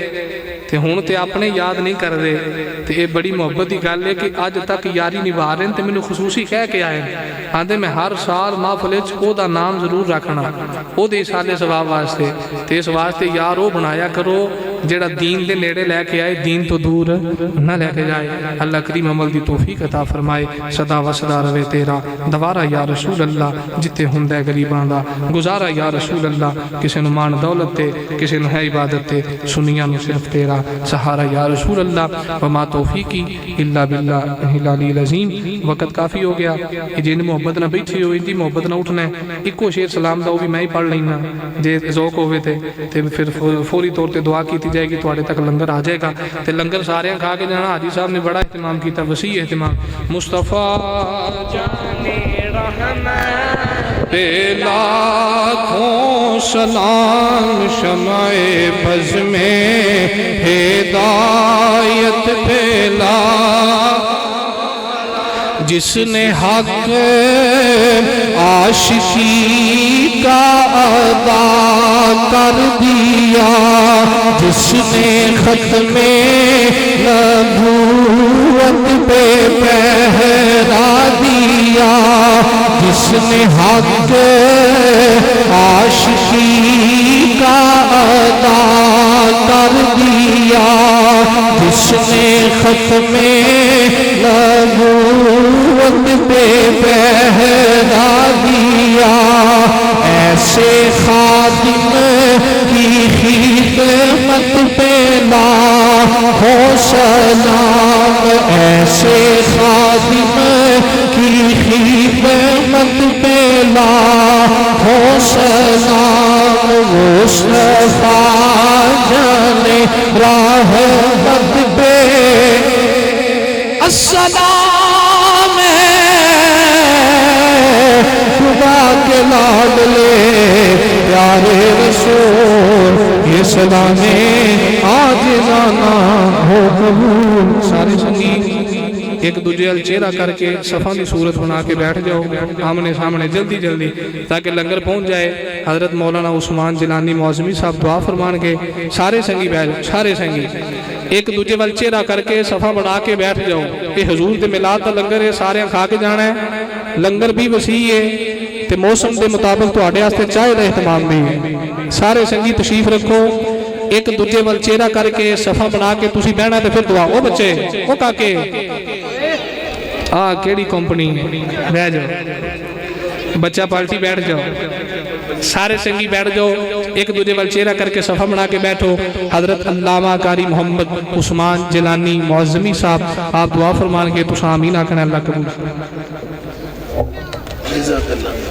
تے ہون تے اپنے یاد نہیں کر رہے تے اے بڑی محبت دی گل ہے کہ اج تک یاری نبھا رہے ہیں تے مینوں خصوصی کہہ کے آئے آندے میں ہر سال محفل وچ او دا نام ضرور رکھنا او دے سالے ثواب واسطے تے اس واسطے یار او بنایا کرو جڑا دین دے نیڑے لے کے آئے دین تو دور نہ لے کے جائے۔ اللہ کریم عمل دی توفیق عطا فرمائے۔ صدا و صدا روے تیرا دوارا یا رسول اللہ جتے ہندے غریباں دا گزارا یا رسول اللہ، کسے نو مان دولت تے کسے نو ہے عبادت تے سنیاں نو صرف تیرا سہارا یا رسول اللہ۔ وما توفیقی الا باللہ العلی العظیم۔ وقت کافی ہو گیا، جن محبت نہ بیٹھی ہوئی دی محبت نہ اٹھنا ہے۔ ایکو شیر سلام دا وہ بھی میں ہی پڑھ لینا جے ذوق ہوئے تے پھر فوری طور تے دعا کی جائے گی، تواڈے تک لنگر آ جائے گا تے لنگر سارے کھا کے جانا۔ حاجی صاحب نے بڑا اہتمام کیتا، وسیع اہتمام۔ مصطفیٰ جانے رحمت پہ لاکھوں سلام، شمع بز میں ہدایت پھیلا، جس نے حق عاشقی کا ادا کر دیا، جس نے ختم نبوت پہ پہرا دیا، جس نے حق عاشقی کا ادا کر دیا، جس نے ختم نبوت پہ پہرا دیا، ایسے خادم کی خدمت پہ لاکھوں سلام، ایسے خادم کی خدمت پہ لاکھوں سلام، مصطفیٰ جانے رحمت پہ السلام خدا کے لاڈلے پیارے رسول، یہ سلام آج جانا ہو قبول۔ سارے سنگی ایک دوجے ال چہرہ کر کے صفوں کی صورت بنا کے بیٹھ جاؤ آمنے سامنے جلدی جلدی تاکہ لنگر پہنچ جائے۔ حضرت مولانا عثمان جیلانی معظمی صاحب دعا فرمان کے سارے سنگی بیٹھ جاؤ، سارے سنگی ایک دوجے وال چہرہ کر کے صفہ بنا کے بیٹھ جاؤ۔ یہ حضور دے میلاد دا لنگر ہے، سارے کھا کے جانا ہے۔ لنگر بھی وسیع ہے تے موسم دے مطابق تواڈے واسطے چائے دا اہتمام بھی ہے۔ سارے سنگی تشریف رکھو، ایک دوجے وال چہرہ کر کے صفہ بنا کے تسی بہنا تے پھر دعا۔ او بچے او کاکے کیڑی کمپنی بہ جاؤ، بچہ پارٹی بیٹھ جاؤ۔ سارے سنگی بیٹھ جاؤ ایک دوسرے وال چہرہ کر کے صفحہ بنا کے بیٹھو حضرت علامہ قاری محمد عثمان جیلانی معظمی صاحب آپ دعا فرمان کے تو آمین آکھنا اللہ قبول جزاک اللہ